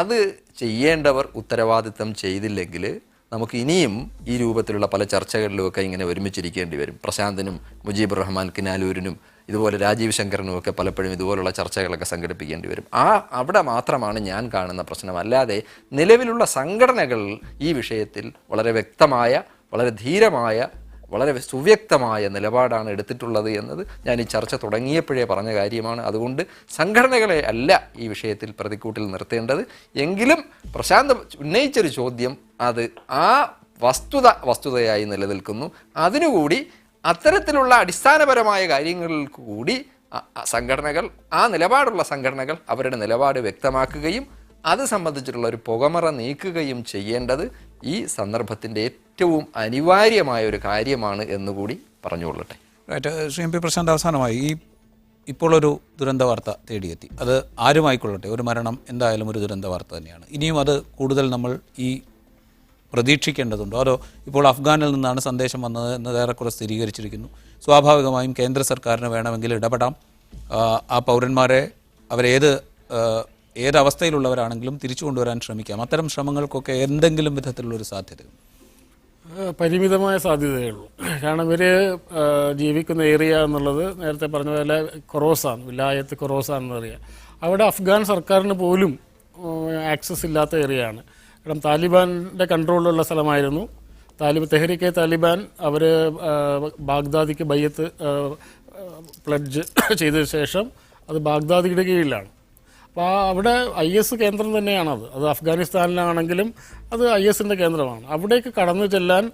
അത് ചെയ്യേണ്ടവർ ഉത്തരവാദിത്തം ചെയ്തില്ലെങ്കിൽ നമുക്ക് ഇനിയും ഈ രൂപത്തിലുള്ള പല ചർച്ചകളിലുമൊക്കെ ഇങ്ങനെ ഒരുമിച്ചിരിക്കേണ്ടി വരും. പ്രശാന്തിനും മുജീബുർ റഹ്മാൻ കിനാലൂരിനും ഇതുപോലെ രാജീവ് ശങ്കറിനും ഒക്കെ പലപ്പോഴും ഇതുപോലുള്ള ചർച്ചകളൊക്കെ സംഘടിപ്പിക്കേണ്ടി വരും. അവിടെ മാത്രമാണ് ഞാൻ കാണുന്ന പ്രശ്നം. അല്ലാതെ നിലവിലുള്ള സംഘടനകൾ ഈ വിഷയത്തിൽ വളരെ വ്യക്തമായ, വളരെ ധീരമായ, വളരെ സുവ്യക്തമായ നിലപാടാണ് എടുത്തിട്ടുള്ളത് എന്നത് ഞാൻ ഈ ചർച്ച തുടങ്ങിയപ്പോഴേ പറഞ്ഞ കാര്യമാണ്. അതുകൊണ്ട് സംഘടനകളെ അല്ല ഈ വിഷയത്തിൽ പ്രതിക്കൂട്ടിൽ നിർത്തേണ്ടത്. എങ്കിലും പ്രശാന്ത് ഉന്നയിച്ചൊരു ചോദ്യം അത് ആ വസ്തുതയായി നിലനിൽക്കുന്നു. അതിനുകൂടി അത്തരത്തിലുള്ള അടിസ്ഥാനപരമായ കാര്യങ്ങളിൽ കൂടി സംഘടനകൾ, ആ നിലപാടുള്ള സംഘടനകൾ അവരുടെ നിലപാട് വ്യക്തമാക്കുകയും അത് സംബന്ധിച്ചിട്ടുള്ള ഒരു പുകമറ നീക്കുകയും ചെയ്യേണ്ടത് ഈ സന്ദർഭത്തിൻ്റെ ഏറ്റവും അനിവാര്യമായ ഒരു കാര്യമാണ് എന്നുകൂടി പറഞ്ഞുകൊള്ളട്ടെ. ശ്രീ എം പി പ്രശാന്ത്, അവസാനമായി ഇപ്പോൾ ഒരു ദുരന്ത വാർത്ത തേടിയെത്തി. അത് ആരുമായിക്കൊള്ളട്ടെ, ഒരു മരണം എന്തായാലും ഒരു ദുരന്ത വാർത്ത തന്നെയാണ്. ഇനിയും അത് കൂടുതൽ നമ്മൾ പ്രതീക്ഷിക്കേണ്ടതുണ്ടോ? അതോ ഇപ്പോൾ അഫ്ഗാനിൽ നിന്നാണ് സന്ദേശം വന്നത് എന്നത് ഏറെക്കുറെ സ്ഥിരീകരിച്ചിരിക്കുന്നു. സ്വാഭാവികമായും കേന്ദ്ര സർക്കാരിന് വേണമെങ്കിൽ ഇടപെടാം. ആ പൗരന്മാരെ ഏതവസ്ഥയിലുള്ളവരാണെങ്കിലും തിരിച്ചു കൊണ്ടുവരാൻ ശ്രമിക്കാം. അത്തരം ശ്രമങ്ങൾക്കൊക്കെ എന്തെങ്കിലും വിധത്തിലുള്ളൊരു സാധ്യതയുണ്ട്? പരിമിതമായ സാധ്യതയുള്ളൂ. കാരണം ഇവർ ജീവിക്കുന്ന ഏരിയ എന്നുള്ളത് നേരത്തെ പറഞ്ഞ പോലെ ഖൊറോസാൻ, വിലായത്ത് ഖൊറോസാൻ എന്നറിയാം. അവിടെ അഫ്ഗാൻ സർക്കാരിന് പോലും ആക്സസ് ഇല്ലാത്ത ഏരിയയാണ്. കാരണം താലിബാൻ്റെ കൺട്രോളിലുള്ള സ്ഥലമായിരുന്നു. തെഹ്രീക്കെ താലിബാൻ അവർ ബാഗ്ദാദിക്ക് ബയ്യത്ത് പ്ലഡ്ജ് ചെയ്ത ശേഷം അത് ബാഗ്ദാദിയുടെ കീഴിലാണ്. അപ്പോൾ അവിടെ IS കേന്ദ്രം തന്നെയാണത്. അത് അഫ്ഗാനിസ്ഥാനിലാണെങ്കിലും അത് ISൻ്റെ കേന്ദ്രമാണ്. അവിടേക്ക് കടന്നു ചെല്ലാൻ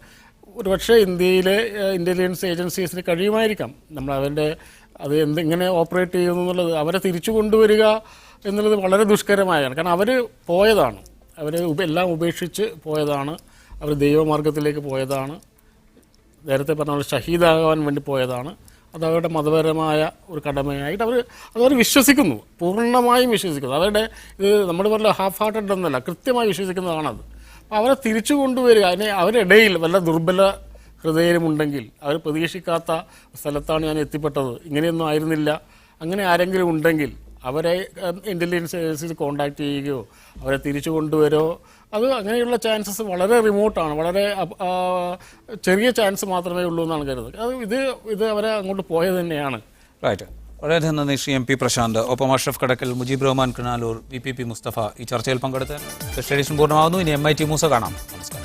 ഒരുപക്ഷെ ഇന്ത്യയിലെ ഇൻ്റലിജൻസ് ഏജൻസീസിന് കഴിയുമായിരിക്കാം. നമ്മൾ അത് എങ്ങനെ ഓപ്പറേറ്റ് ചെയ്യുന്നു എന്നുള്ളത്, അവരെ തിരിച്ചു കൊണ്ടുവരിക എന്നുള്ളത് വളരെ ദുഷ്കരമായാണ്. കാരണം അവർ പോയതാണ്, അവർ എല്ലാം ഉപേക്ഷിച്ച് പോയതാണ്, അവർ ദൈവമാർഗത്തിലേക്ക് പോയതാണ്, നേരത്തെ പറഞ്ഞ പോലെ ഷഹീദാകാൻ വേണ്ടി പോയതാണ്. അത് അവരുടെ മതപരമായ ഒരു കടമയായിട്ട് അവർ വിശ്വസിക്കുന്നു, പൂർണ്ണമായും വിശ്വസിക്കുന്നു. ഇത് നമ്മൾ പറഞ്ഞ ഹാഫ് ഹാർട്ടഡ് എന്നല്ല, കൃത്യമായി വിശ്വസിക്കുന്നതാണത്. അപ്പോൾ അവരെ തിരിച്ചു കൊണ്ടുവരിക, അവരുടെ ഇടയിൽ വല്ല ദുർബല ഹൃദയമുണ്ടെങ്കിൽ, അവർ പ്രതീക്ഷിക്കാത്ത സ്ഥലത്താണ് ഞാൻ എത്തിപ്പെട്ടത്, ഇങ്ങനെയൊന്നും ആയിരുന്നില്ല, അങ്ങനെ ആരെങ്കിലും ഉണ്ടെങ്കിൽ അവരെ ഇൻ്റലിജൻസ് ഏജൻസീസ് കോൺടാക്റ്റ് ചെയ്യുകയോ അവരെ തിരിച്ചു കൊണ്ടുവരോ, അങ്ങനെയുള്ള ചാൻസസ് വളരെ റിമോട്ടാണ്, വളരെ ചെറിയ ചാൻസ് മാത്രമേ ഉള്ളൂ എന്നാണ് കരുതുന്നത്. ഇത് അവരെ അങ്ങോട്ട് പോയത് തന്നെയാണ്. റൈറ്റ്. വളരെയധികം നന്ദി ശ്രീ എം പി പ്രശാന്ത്. ഒപ്പം അഷ്റഫ് കടക്കൽ, മുജീബ് റഹ്മാൻ കിനാലൂർ, VPP മുസ്തഫ ഈ ചർച്ചയിൽ പങ്കെടുത്ത് സ്റ്റേഡിയം പൂർണ്ണമാകുന്നു. ഇനി MIT മൂസ കാണാം. നമസ്കാരം.